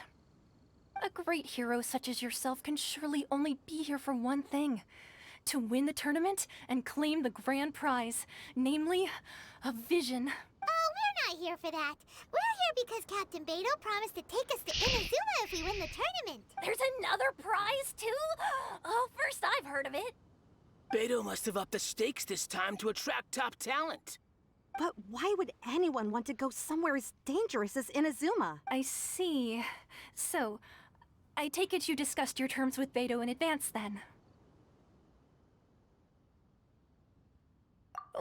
A great hero such as yourself can surely only be here for one thing. To win the tournament and claim the grand prize, namely, a vision. Oh, we're not here for that. We're here because Captain Beidou promised to take us to Inazuma if we win the tournament. There's another prize, too? Oh, first I've heard of it. Beidou must have upped the stakes this time to attract top talent. But why would anyone want to go somewhere as dangerous as Inazuma? I see. So, I take it you discussed your terms with Beidou in advance, then?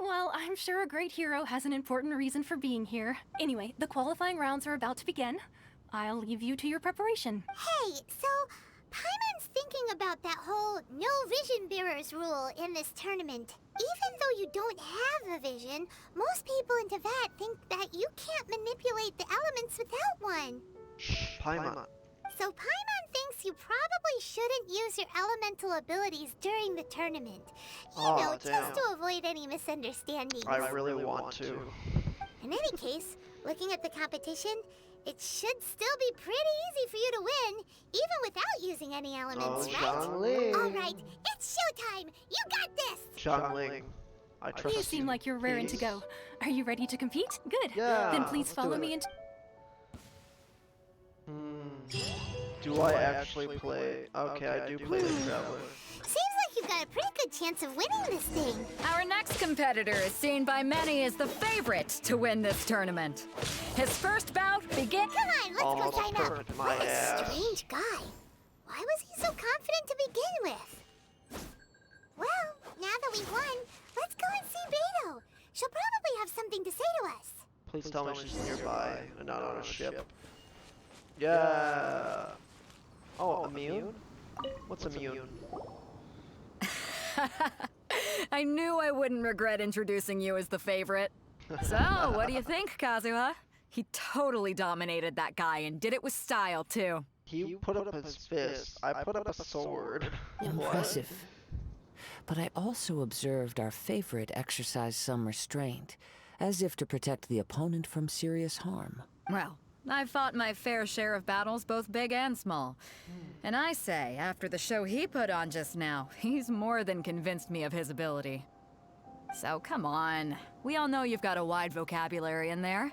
Well, I'm sure a great hero has an important reason for being here. Anyway, the qualifying rounds are about to begin. I'll leave you to your preparation. Hey, so Paimon's thinking about that whole no vision bearers rule in this tournament. Even though you don't have a vision, most people in Teyvat think that you can't manipulate the elements without one. Paimon. So Paimon thinks you probably shouldn't use your elemental abilities during the tournament. You know, just to avoid any misunderstandings. I really want to. In any case, looking at the competition, it should still be pretty easy for you to win, even without using any elements, right? Xiangling. All right, it's showtime! You got this! Xiangling, I trust you. You seem like you're raring to go. Are you ready to compete? Good. Yeah, Then please let's follow do me it. into... Do I actually play? Okay, I do play the Traveler. Seems like you've got a pretty good chance of winning this thing. Our next competitor is seen by many as the favorite to win this tournament. His first bout begins. Come on, let's Almost go sign up. perfect, my What a ass. strange guy. Why was he so confident to begin with? Well, now that we won, let's go and see Beidou. She'll probably have something to say to us. Please tell me she's nearby and not on a ship. Yeah. Oh, immune? What's immune? I knew I wouldn't regret introducing you as the favorite. So, what do you think, Kazuha? He totally dominated that guy and did it with style, too. He put up his fist. I put up a sword. Impressive. But I also observed our favorite exercise some restraint, as if to protect the opponent from serious harm. Well, I've fought my fair share of battles, both big and small. And I say, after the show he put on just now, he's more than convinced me of his ability. So come on. We all know you've got a wide vocabulary in there.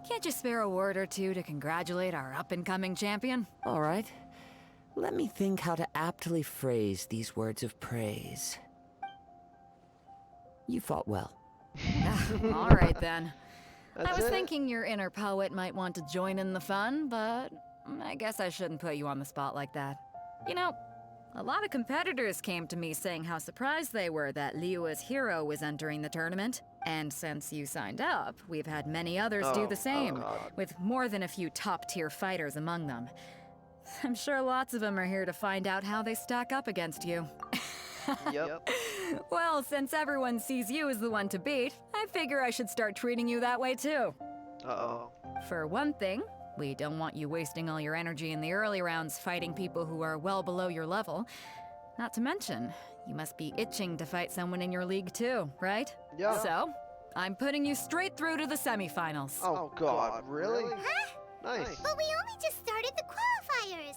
Can't you spare a word or two to congratulate our up-and-coming champion? All right. Let me think how to aptly phrase these words of praise. You fought well. All right then. That's I was it? thinking your inner poet might want to join in the fun, but I guess I shouldn't put you on the spot like that. You know, a lot of competitors came to me saying how surprised they were that Liyue's hero was entering the tournament. And since you signed up, we've had many others do the same, with more than a few top-tier fighters among them. I'm sure lots of them are here to find out how they stack up against you. Yep. Well, since everyone sees you as the one to beat, I figure I should start treating you that way too. Uh-oh. For one thing, we don't want you wasting all your energy in the early rounds fighting people who are well below your level. Not to mention, you must be itching to fight someone in your league too, right? Yeah. So, I'm putting you straight through to the semifinals. Oh god, really? Huh? Nice. But we only just started the qualifiers.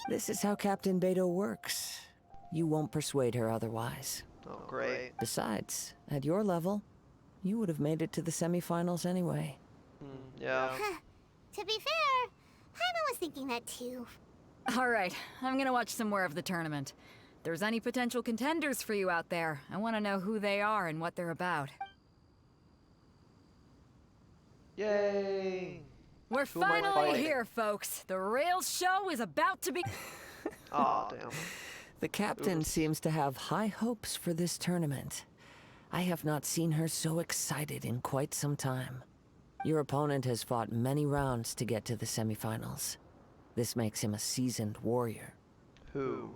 This is how Captain Beto works. You won't persuade her otherwise. Oh, great. Besides, at your level, you would have made it to the semifinals anyway. Yeah. To be fair, Paimon was thinking that too. All right, I'm gonna watch some more of the tournament. If there's any potential contenders for you out there, I want to know who they are and what they're about. Yay! We're Who am I finally fighting? here, folks. The real show is about to be... Aw, damn. The captain seems to have high hopes for this tournament. I have not seen her so excited in quite some time. Your opponent has fought many rounds to get to the semifinals. This makes him a seasoned warrior. Who?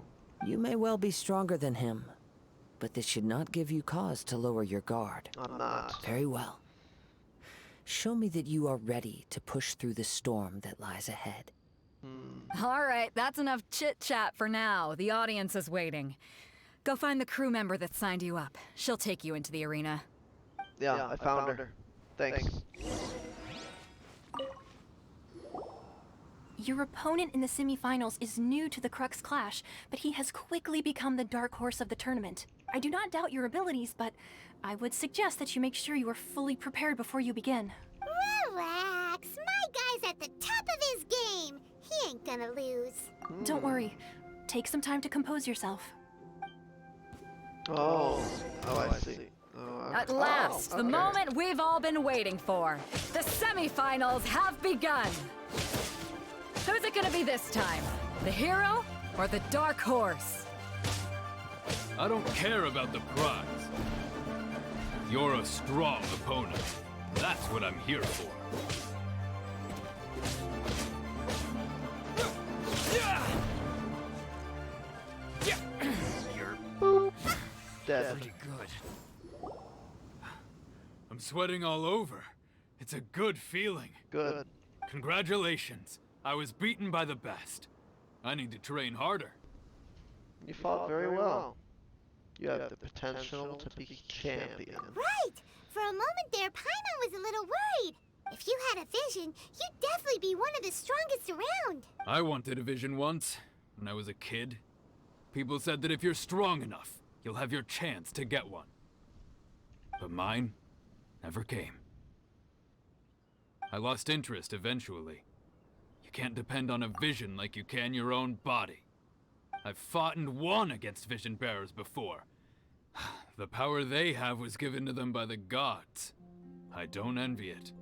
You may well be stronger than him, but this should not give you cause to lower your guard. I'm not. Very well. Show me that you are ready to push through the storm that lies ahead. All right, that's enough chit-chat for now. The audience is waiting. Go find the crew member that signed you up. She'll take you into the arena. Yeah, I found her. Thanks. Your opponent in the semifinals is new to the Crux Clash, but he has quickly become the dark horse of the tournament. I do not doubt your abilities, but I would suggest that you make sure you are fully prepared before you begin. Relax. My guy's at the top of his game. He ain't gonna lose. Don't worry. Take some time to compose yourself. Oh, I see. At last, the moment we've all been waiting for. The semifinals have begun. Who's it gonna be this time? The hero or the dark horse? I don't care about the prize. You're a strong opponent. That's what I'm here for. You're dead. Pretty good. I'm sweating all over. It's a good feeling. Good. Congratulations. I was beaten by the best. I need to train harder. You fought very well. You have the potential to be champion. Right! For a moment there, Paimon was a little worried. If you had a vision, you'd definitely be one of the strongest around. I wanted a vision once, when I was a kid. People said that if you're strong enough, you'll have your chance to get one. But mine never came. I lost interest eventually. You can't depend on a vision like you can your own body. I've fought and won against vision bearers before. The power they have was given to them by the gods. I don't envy it.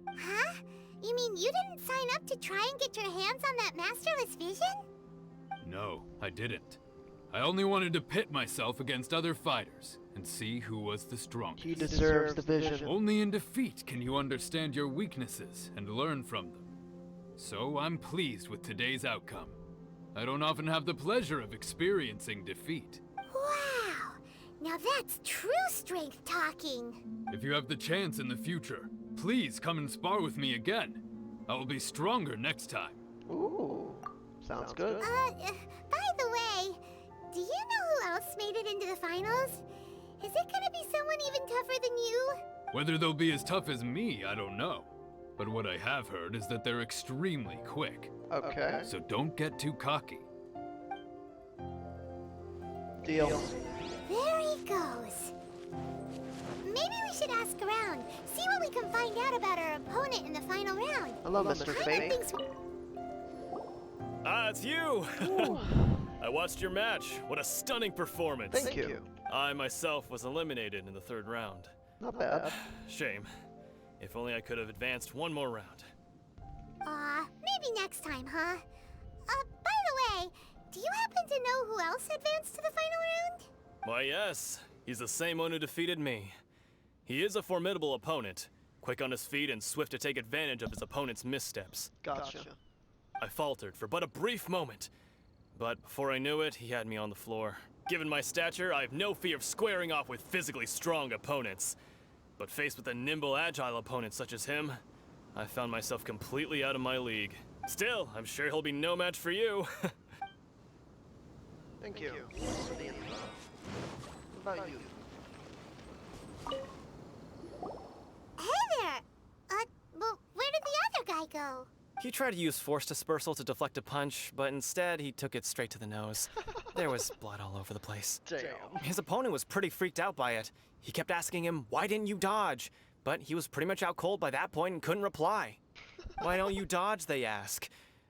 Huh? You mean you didn't sign up to try and get your hands on that masterless vision? No, I didn't. I only wanted to pit myself against other fighters and see who was the strongest. He deserves the vision. Only in defeat can you understand your weaknesses and learn from them. So I'm pleased with today's outcome. I don't often have the pleasure of experiencing defeat. Wow! Now that's true strength talking. If you have the chance in the future, please come and spar with me again. I will be stronger next time. Ooh, sounds good. By the way, do you know who else made it into the finals? Is it gonna be someone even tougher than you? Whether they'll be as tough as me, I don't know. but what I have heard is that they're extremely quick. Okay. So don't get too cocky. Deal. There he goes. Maybe we should ask around, see what we can find out about our opponent in the final round. Hello, Mr. Fate. Ah, it's you! I watched your match. What a stunning performance. Thank you. I myself was eliminated in the 3rd round. Not bad. Shame. If only I could have advanced one more round. Maybe next time, huh? By the way, do you happen to know who else advanced to the final round? Why, yes. He's the same one who defeated me. He is a formidable opponent, quick on his feet and swift to take advantage of his opponent's missteps. Gotcha. I faltered for but a brief moment, but before I knew it, he had me on the floor. Given my stature, I have no fear of squaring off with physically strong opponents. But faced with a nimble, agile opponent such as him, I found myself completely out of my league. Still, I'm sure he'll be no match for you. Thank you. What about you? Hey there! Well, where did the other guy go? He tried to use force dispersal to deflect a punch, but instead he took it straight to the nose. There was blood all over the place. Damn. His opponent was pretty freaked out by it. He kept asking him, "Why didn't you dodge?" But he was pretty much out cold by that point and couldn't reply. "Why don't you dodge?" they ask.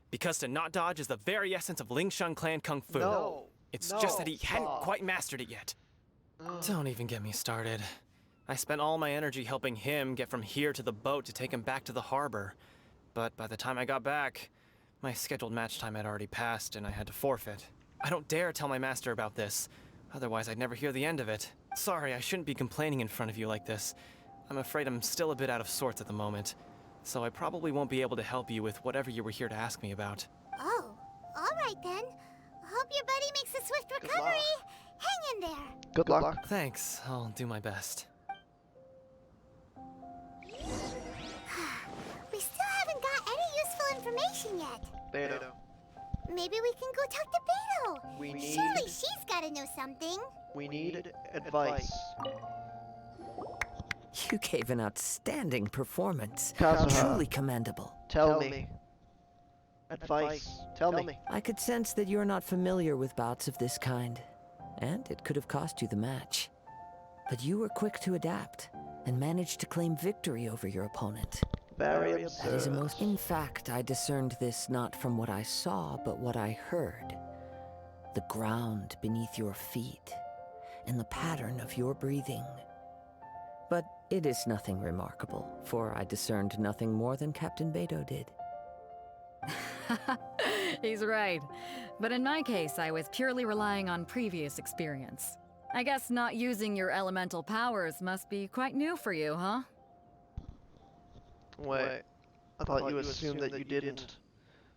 Because to not dodge is the very essence of Lingshan clan Kung Fu. No. It's No, just that he hadn't stop. quite mastered it yet. Don't even get me started. I spent all my energy helping him get from here to the boat to take him back to the harbor. But by the time I got back, my scheduled match time had already passed and I had to forfeit. I don't dare tell my master about this, otherwise I'd never hear the end of it. Sorry, I shouldn't be complaining in front of you like this. I'm afraid I'm still a bit out of sorts at the moment, so I probably won't be able to help you with whatever you were here to ask me about. Oh, alright then. Hope your buddy makes a swift recovery. Hang in there. Good luck. Thanks, I'll do my best. We still haven't got any useful information yet. Beto. Maybe we can go talk to Beto. We need- Surely she's gotta know something. We need advice. You gave an outstanding performance. Kazuha. Truly commendable. Tell me. Advice. Tell me. I could sense that you're not familiar with bouts of this kind, and it could have cost you the match. But you were quick to adapt, and managed to claim victory over your opponent. Very That is a absurd. most... In fact, I discerned this not from what I saw, but what I heard. The ground beneath your feet, and the pattern of your breathing. But it is nothing remarkable, for I discerned nothing more than Captain Beto did. He's right. But in my case, I was purely relying on previous experience. I guess not using your elemental powers must be quite new for you, huh? Wait. I thought you assumed that you didn't.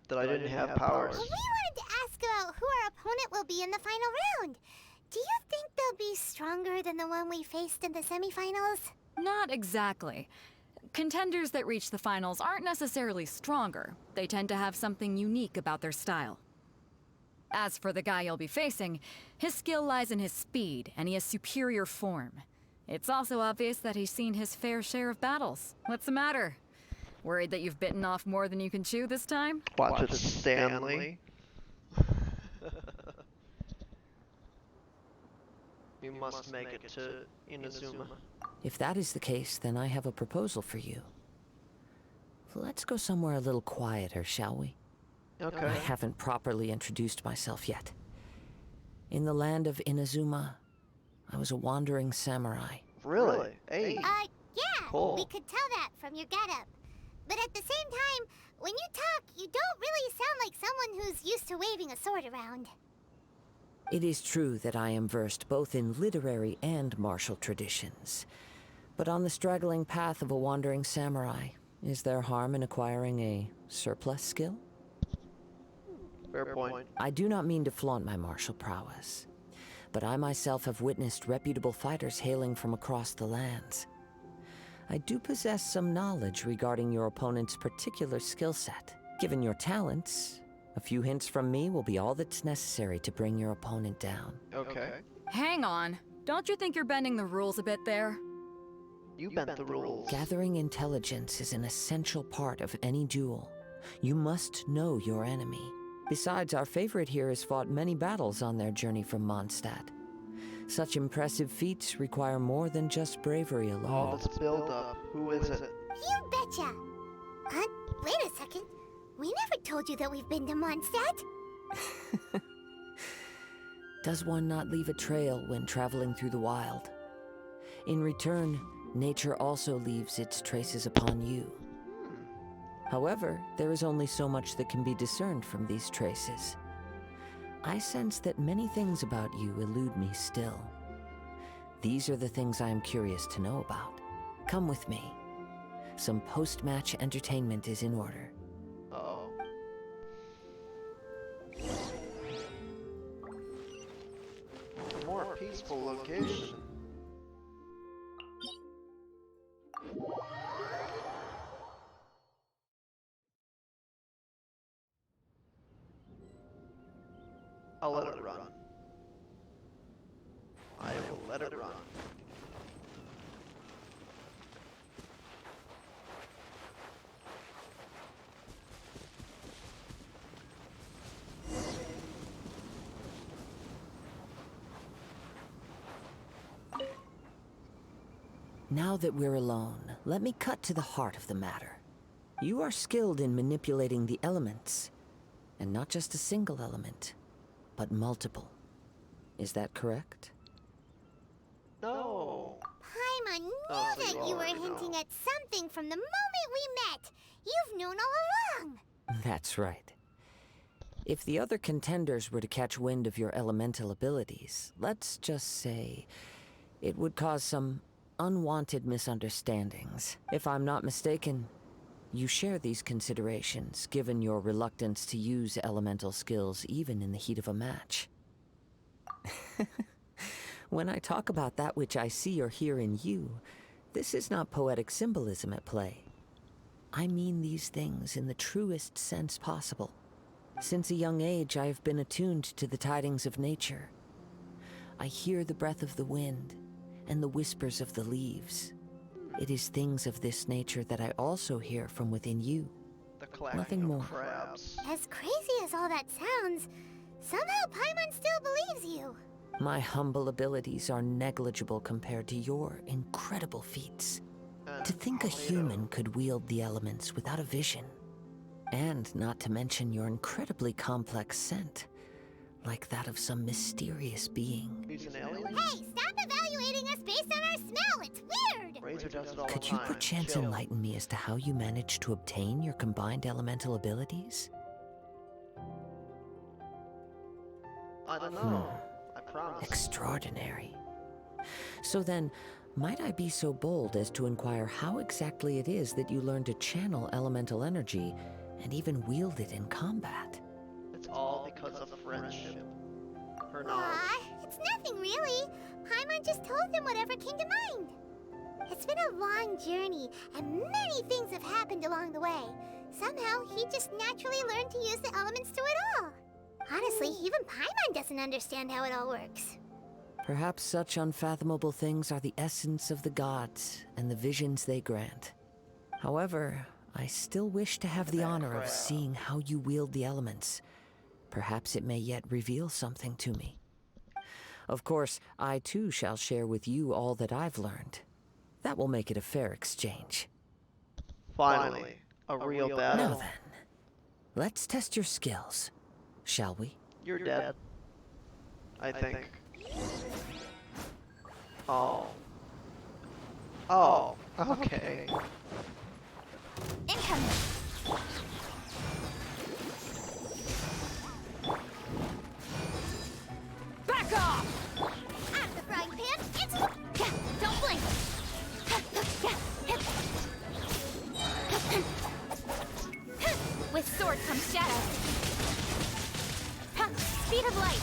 That I didn't have powers. We wanted to ask about who our opponent will be in the final round. Do you think they'll be stronger than the one we faced in the semifinals? Not exactly. Contenders that reach the finals aren't necessarily stronger. They tend to have something unique about their style. As for the guy you'll be facing, his skill lies in his speed, and he has superior form. It's also obvious that he's seen his fair share of battles. What's the matter? Worried that you've bitten off more than you can chew this time? Watch it, Stanley. You must make it to Inazuma. If that is the case, then I have a proposal for you. Let's go somewhere a little quieter, shall we? Okay. I haven't properly introduced myself yet. In the land of Inazuma, I was a wandering samurai. Really? Hey. Yeah, Cool. we could tell that from your getup. But at the same time, when you talk, you don't really sound like someone who's used to waving a sword around. It is true that I am versed both in literary and martial traditions. But on the straggling path of a wandering samurai, is there harm in acquiring a surplus skill? Fair point. I do not mean to flaunt my martial prowess, but I myself have witnessed reputable fighters hailing from across the lands. I do possess some knowledge regarding your opponent's particular skill set. Given your talents, a few hints from me will be all that's necessary to bring your opponent down. Okay. Hang on. Don't you think you're bending the rules a bit there? You bent the rules. Gathering intelligence is an essential part of any duel. You must know your enemy. Besides, our favorite here has fought many battles on their journey from Mondstadt. Such impressive feats require more than just bravery alone. All this build-up. Who is it? You betcha! Wait a second. We never told you that we've been to Mondstadt. Does one not leave a trail when traveling through the wild? In return, nature also leaves its traces upon you. However, there is only so much that can be discerned from these traces. I sense that many things about you elude me still. These are the things I am curious to know about. Come with me. Some post-match entertainment is in order. Uh-oh. A more peaceful location. I'll let it run. I will let it run. Now that we're alone, let me cut to the heart of the matter. You are skilled in manipulating the elements, and not just a single element, but multiple. Is that correct? No. Paimon knew that you were hinting at something from the moment we met. You've known all along. That's right. If the other contenders were to catch wind of your elemental abilities, let's just say it would cause some unwanted misunderstandings. If I'm not mistaken, you share these considerations, given your reluctance to use elemental skills even in the heat of a match. When I talk about that which I see or hear in you, this is not poetic symbolism at play. I mean these things in the truest sense possible. Since a young age, I have been attuned to the tidings of nature. I hear the breath of the wind and the whispers of the leaves. It is things of this nature that I also hear from within you. Nothing more. Crabs. As crazy as all that sounds, somehow Paimon still believes you. My humble abilities are negligible compared to your incredible feats. To think a human could wield the elements without a vision. And not to mention your incredibly complex scent, like that of some mysterious being. He's an alien? Hey, stop evaluating us based on our smell. It's weird. Razor does it all Could the you time. perchance Chill. enlighten me as to how you managed to obtain your combined elemental abilities? I don't know. I promise. Extraordinary. So then, might I be so bold as to inquire how exactly it is that you learn to channel elemental energy and even wield it in combat? It's all because of friendship. Her knowledge. It's nothing really. Paimon just told him whatever came to mind. It's been a long journey, and many things have happened along the way. Somehow, he just naturally learned to use the elements through it all. Honestly, even Paimon doesn't understand how it all works. Perhaps such unfathomable things are the essence of the gods and the visions they grant. However, I still wish to have the honor of seeing how you wield the elements. Perhaps it may yet reveal something to me. Of course, I too shall share with you all that I've learned. That will make it a fair exchange. Finally, a real battle. Now then, let's test your skills, shall we? You're dead. I think. Oh. Oh, okay. Incoming. Back off! Out of the frying pan, into the... Yeah, don't blink. With sword comes shadow. Ha! Speed of light.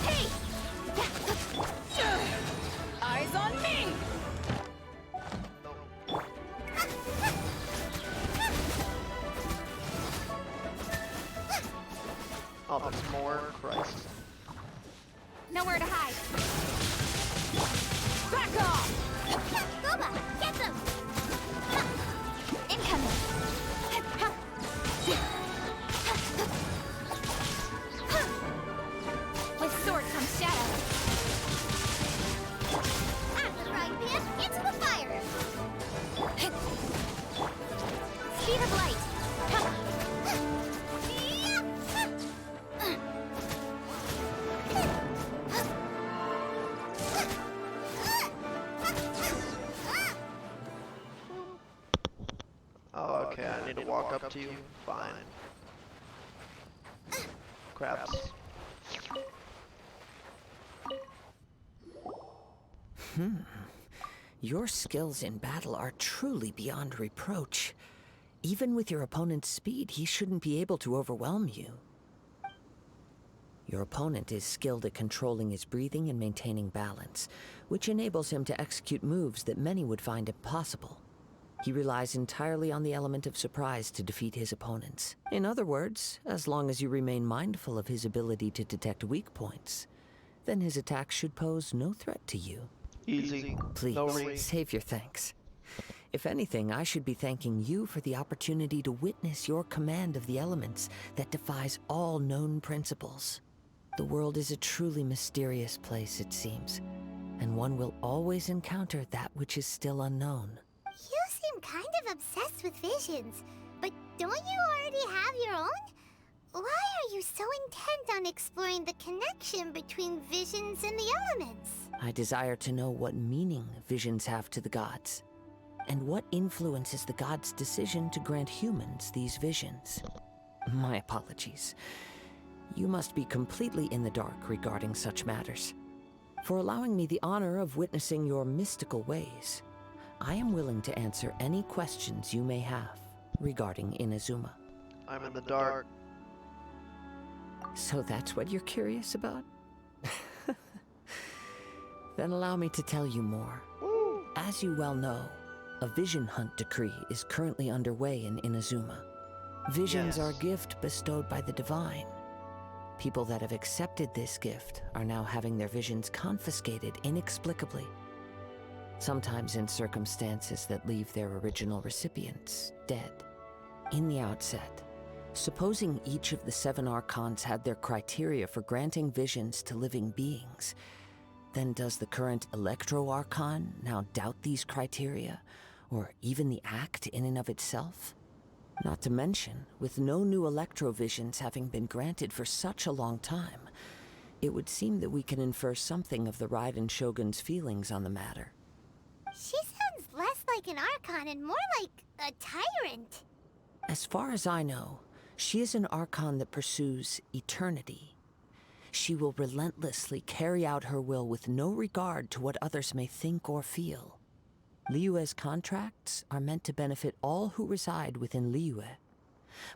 Hey! Eyes on me! Christ. Nowhere to hide. Back off! Goomba, get them! Incoming! With sword comes shadow. Out of the frying pan, into the fire! Speed of light. Oh, okay, I need to walk up to you. Fine. Crabs. Your skills in battle are truly beyond reproach. Even with your opponent's speed, he shouldn't be able to overwhelm you. Your opponent is skilled at controlling his breathing and maintaining balance, which enables him to execute moves that many would find impossible. He relies entirely on the element of surprise to defeat his opponents. In other words, as long as you remain mindful of his ability to detect weak points, then his attacks should pose no threat to you. Easy. Please, No reason. save your thanks. If anything, I should be thanking you for the opportunity to witness your command of the elements that defies all known principles. The world is a truly mysterious place, it seems, and one will always encounter that which is still unknown. You seem kind of obsessed with visions, but don't you already have your own? Why are you so intent on exploring the connection between visions and the elements? I desire to know what meaning visions have to the gods, and what influences the gods' decision to grant humans these visions. My apologies. You must be completely in the dark regarding such matters. For allowing me the honor of witnessing your mystical ways, I am willing to answer any questions you may have regarding Inazuma. I'm in the dark. So that's what you're curious about? Then allow me to tell you more. As you well know, a vision hunt decree is currently underway in Inazuma. Visions are a gift bestowed by the divine. People that have accepted this gift are now having their visions confiscated inexplicably, sometimes in circumstances that leave their original recipients dead. In the outset, supposing each of the 7 archons had their criteria for granting visions to living beings, then does the current Electro Archon now doubt these criteria, or even the act in and of itself? Not to mention, with no new Electro-visions having been granted for such a long time, it would seem that we can infer something of the Raiden Shogun's feelings on the matter. She sounds less like an Archon and more like a tyrant. As far as I know, she is an Archon that pursues eternity. She will relentlessly carry out her will with no regard to what others may think or feel. Liyue's contracts are meant to benefit all who reside within Liyue.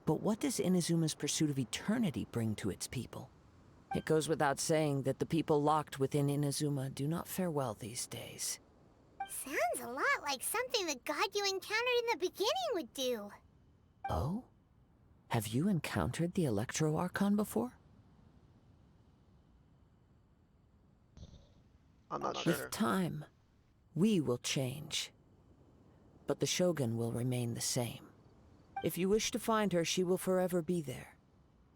But what does Inazuma's pursuit of eternity bring to its people? It goes without saying that the people locked within Inazuma do not fare well these days. Sounds a lot like something the god you encountered in the beginning would do. Oh? Have you encountered the Electro Archon before? I'm not sure. With time, we will change. But the Shogun will remain the same. If you wish to find her, she will forever be there.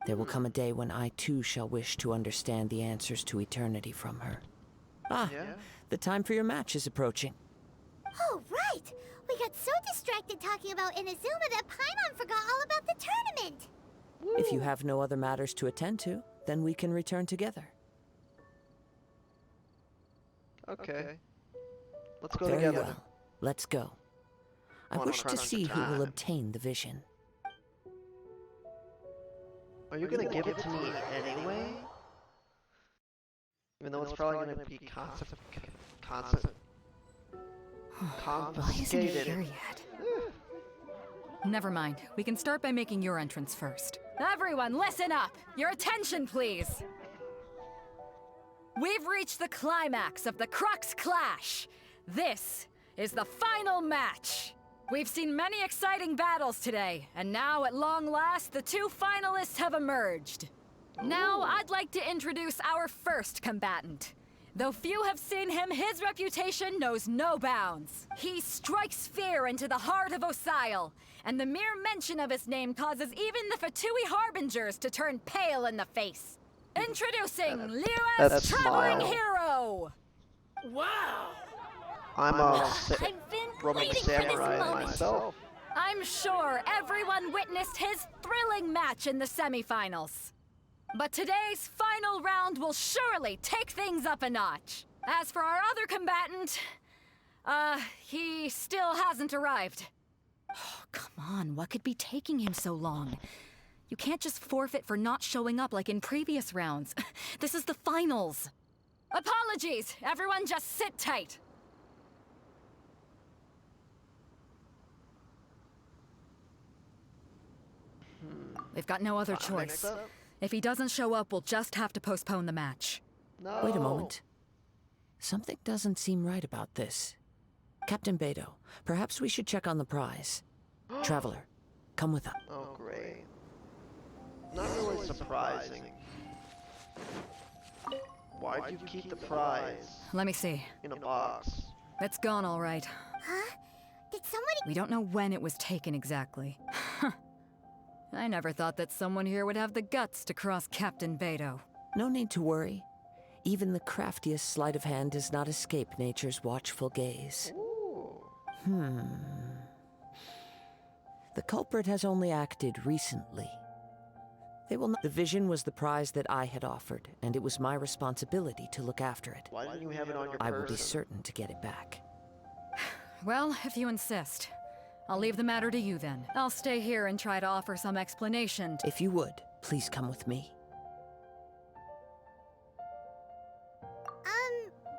There will come a day when I too shall wish to understand the answers to eternity from her. The time for your match is approaching. Oh, right! We got so distracted talking about Inazuma that Paimon forgot all about the tournament! If you have no other matters to attend to, then we can return together. Okay. Let's go Very together. well. Let's go. I Wanna wish to crunch see the who will time. obtain the vision. Are you gonna give it to me anyway? Even though it's probably gonna be Why isn't he confiscated. here yet? Never mind. We can start by making your entrance first. Everyone, listen up! Your attention, please! We've reached the climax of the Crux Clash! This is the final match! We've seen many exciting battles today, and now, at long last, the 2 finalists have emerged. Now, I'd like to introduce our first combatant. Though few have seen him, his reputation knows no bounds. He strikes fear into the heart of Osile, and the mere mention of his name causes even the Fatui Harbingers to turn pale in the face. Introducing Liyue's traveling hero! Wow! I'm a I've been Roman waiting for this samurai moment. myself. I'm sure everyone witnessed his thrilling match in the semifinals. But today's final round will surely take things up a notch. As for our other combatant, he still hasn't arrived. Oh, come on, what could be taking him so long? You can't just forfeit for not showing up like in previous rounds. This is the finals. Apologies, everyone just sit tight. We've got no other choice. If he doesn't show up, we'll just have to postpone the match. No. Wait a moment. Something doesn't seem right about this. Captain Beto, perhaps we should check on the prize. Traveler, come with us. Oh, great. Not really surprising. Why'd you keep the prize Let me see. in a box? It's gone all right. Huh? Did somebody... We don't know when it was taken exactly. I never thought that someone here would have the guts to cross Captain Beto. No need to worry. Even the craftiest sleight of hand does not escape nature's watchful gaze. The culprit has only acted recently. They will not. The vision was the prize that I had offered, and it was my responsibility to look after it. Why didn't you have it on your person? I will be certain to get it back. Well, if you insist. I'll leave the matter to you then. I'll stay here and try to offer some explanation. If you would, please come with me.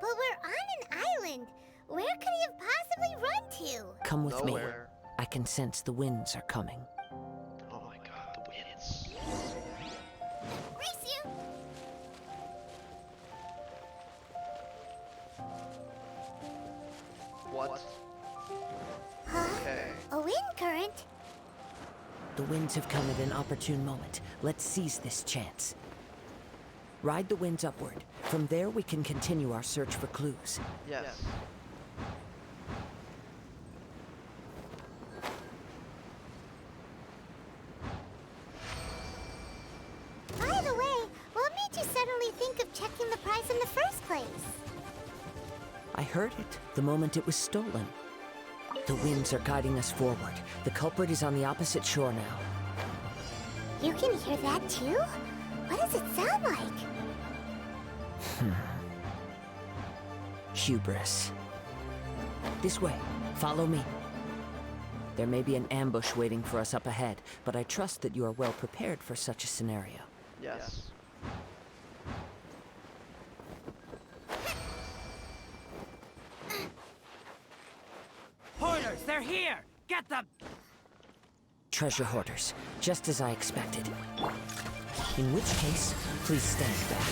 But we're on an island. Where could he have possibly run to? Come with me. Nowhere. I can sense the winds are coming. Oh my god, the winds. Race you! What? Okay. A wind current? The winds have come at an opportune moment. Let's seize this chance. Ride the winds upward. From there, we can continue our search for clues. Yes. By the way, what made you suddenly think of checking the prize in the first place? I heard it the moment it was stolen. The winds are guiding us forward. The culprit is on the opposite shore now. You can hear that too? What does it sound like? Hubris. This way. Follow me. There may be an ambush waiting for us up ahead, but I trust that you are well prepared for such a scenario. Yes. Hoarders, they're here! Get them! Treasure hoarders, just as I expected. In which case, please stand back.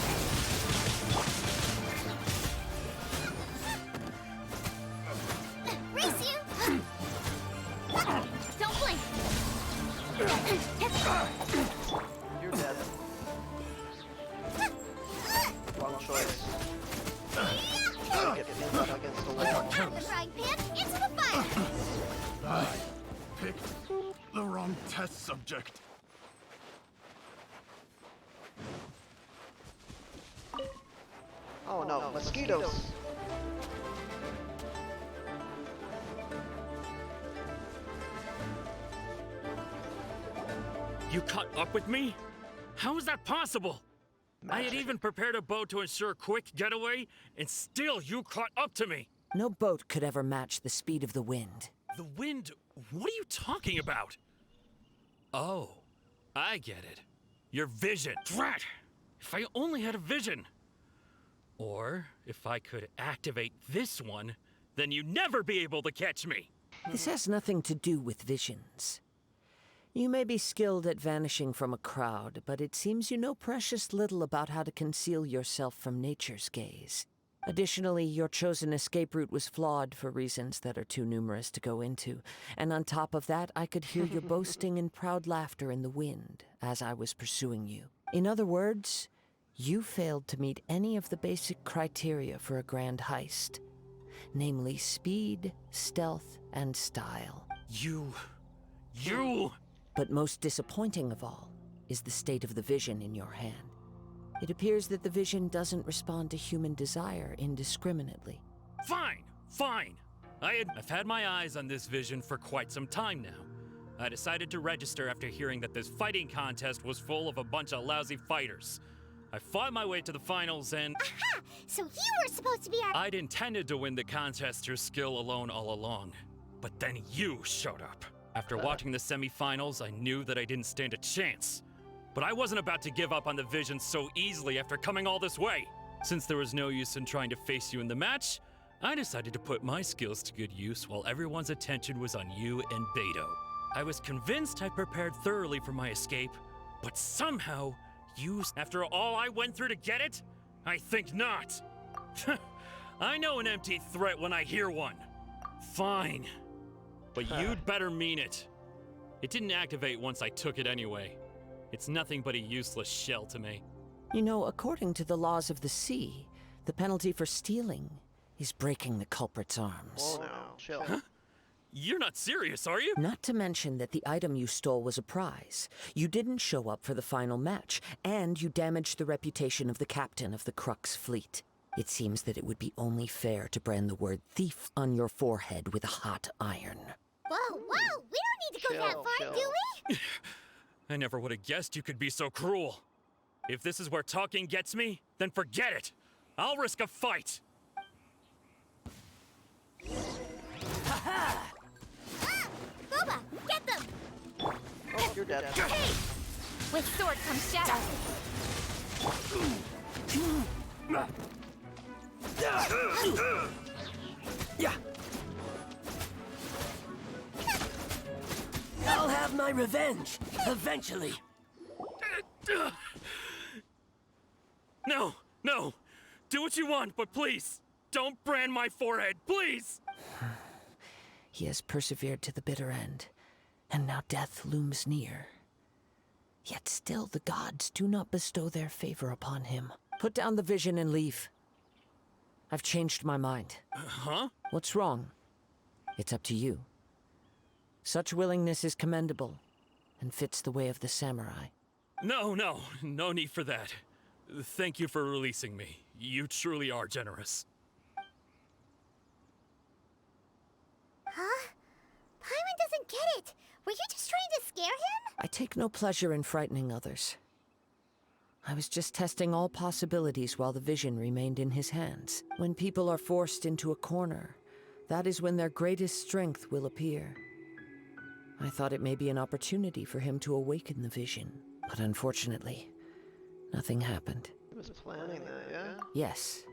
Race you! Don't blink! You're dead. Wrong choice. Get pinned up against the wall. Out of the frying pan, into the fire! I picked the wrong test subject. Oh no, mosquitoes! You caught up with me? How is that possible? I had even prepared a boat to ensure a quick getaway, and still you caught up to me! No boat could ever match the speed of the wind. The wind? What are you talking about? Oh, I get it. Your vision. Drat! If I only had a vision! Or, if I could activate this one, then you'd never be able to catch me! This has nothing to do with visions. You may be skilled at vanishing from a crowd, but it seems you know precious little about how to conceal yourself from nature's gaze. Additionally, your chosen escape route was flawed for reasons that are too numerous to go into. And on top of that, I could hear your boasting and proud laughter in the wind as I was pursuing you. In other words, you failed to meet any of the basic criteria for a grand heist. Namely speed, stealth, and style. You... But most disappointing of all is the state of the vision in your hand. It appears that the vision doesn't respond to human desire indiscriminately. Fine. I've had my eyes on this vision for quite some time now. I decided to register after hearing that this fighting contest was full of a bunch of lousy fighters. I fought my way to the finals and... Aha! So you were supposed to be our— I'd intended to win the contest through skill alone all along. But then you showed up. After watching the semifinals, I knew that I didn't stand a chance. But I wasn't about to give up on the vision so easily after coming all this way. Since there was no use in trying to face you in the match, I decided to put my skills to good use while everyone's attention was on you and Beto. I was convinced I prepared thoroughly for my escape, but somehow, after all I went through to get it? I think not. I know an empty threat when I hear one. Fine. But you'd better mean it. It didn't activate once I took it anyway. It's nothing but a useless shell to me. You know, according to the laws of the sea, the penalty for stealing is breaking the culprit's arms. Oh, no. Chill. Huh? You're not serious, are you? Not to mention that the item you stole was a prize. You didn't show up for the final match, and you damaged the reputation of the captain of the Crux fleet. It seems that it would be only fair to brand the word thief on your forehead with a hot iron. Whoa, we don't need to go that far, do we? I never would have guessed you could be so cruel. If this is where talking gets me, then forget it. I'll risk a fight. Ha-ha! Boba, get them! Oh, you're dead. Hey! With sword comes shadow. Yeah. I'll have my revenge, eventually. No. Do what you want, but please, don't brand my forehead, please! He has persevered to the bitter end, and now death looms near. Yet still the gods do not bestow their favor upon him. Put down the vision and leave. I've changed my mind. Huh? What's wrong? It's up to you. Such willingness is commendable, and fits the way of the samurai. No need for that. Thank you for releasing me. You truly are generous. Huh? Paimon doesn't get it. Were you just trying to scare him? I take no pleasure in frightening others. I was just testing all possibilities while the vision remained in his hands. When people are forced into a corner, that is when their greatest strength will appear. I thought it may be an opportunity for him to awaken the vision, but unfortunately, nothing happened. He was planning that, yeah? Yes.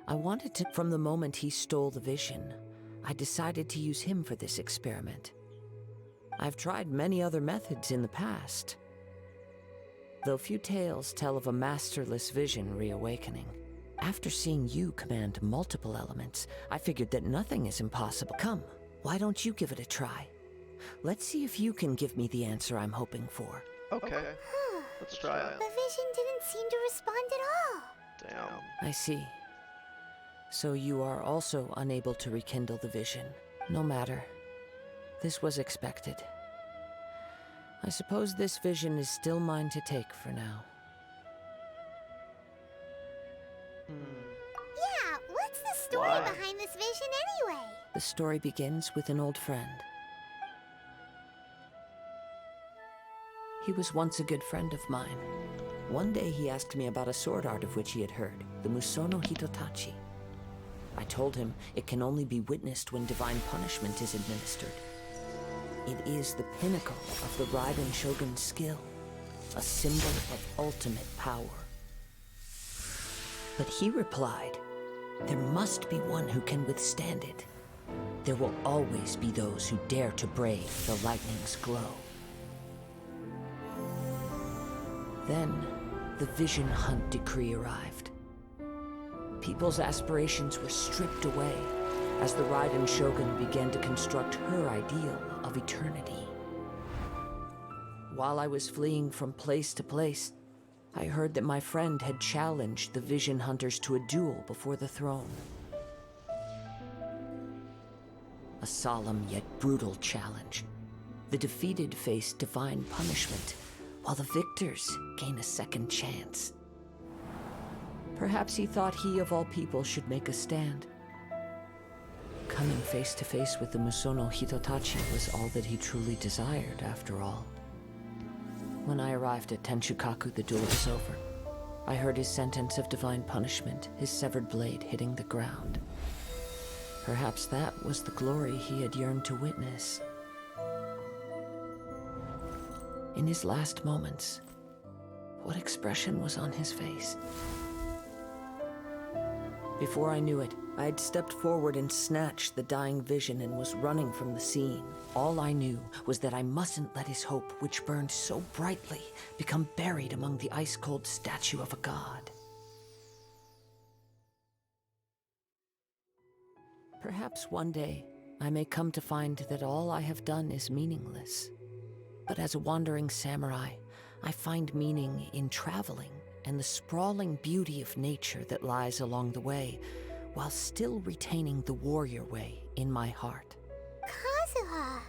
I wanted to, from the moment he stole the vision, I decided to use him for this experiment. I've tried many other methods in the past, though few tales tell of a masterless vision reawakening. After seeing you command multiple elements, I figured that nothing is impossible. Come, why don't you give it a try? Let's see if you can give me the answer I'm hoping for. Okay. Let's try it. The vision didn't seem to respond at all. Damn. I see. So you are also unable to rekindle the vision. No matter. This was expected. I suppose this vision is still mine to take for now. Yeah, what's the story behind this vision anyway? The story begins with an old friend. He was once a good friend of mine. One day he asked me about a sword art of which he had heard, the Musono Hitotachi. I told him it can only be witnessed when divine punishment is administered. It is the pinnacle of the Raiden Shogun's skill, a symbol of ultimate power. But he replied, there must be one who can withstand it. There will always be those who dare to brave the lightning's glow. Then, the Vision Hunt decree arrived. People's aspirations were stripped away as the Raiden Shogun began to construct her ideal of eternity. While I was fleeing from place to place, I heard that my friend had challenged the Vision Hunters to a duel before the throne. A solemn yet brutal challenge. The defeated face divine punishment, while the victors gain a second chance. Perhaps he thought he of all people should make a stand. Coming face to face with the Musono Hitotachi was all that he truly desired, after all. When I arrived at Tenshukaku, the duel was over. I heard his sentence of divine punishment, his severed blade hitting the ground. Perhaps that was the glory he had yearned to witness. In his last moments, what expression was on his face? Before I knew it, I had stepped forward and snatched the dying vision and was running from the scene. All I knew was that I mustn't let his hope, which burned so brightly, become buried among the ice-cold statue of a god. Perhaps one day, I may come to find that all I have done is meaningless. But as a wandering samurai, I find meaning in traveling and the sprawling beauty of nature that lies along the way, while still retaining the warrior way in my heart. Kazuha!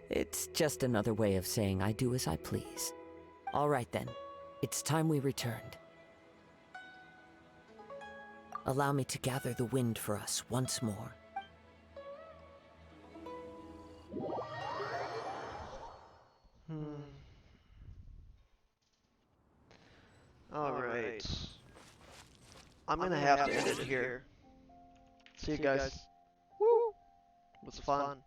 It's just another way of saying I do as I please. All right then, it's time we returned. Allow me to gather the wind for us once more. Alright. I'm gonna have to end it here. See you guys. Woo! It was fun.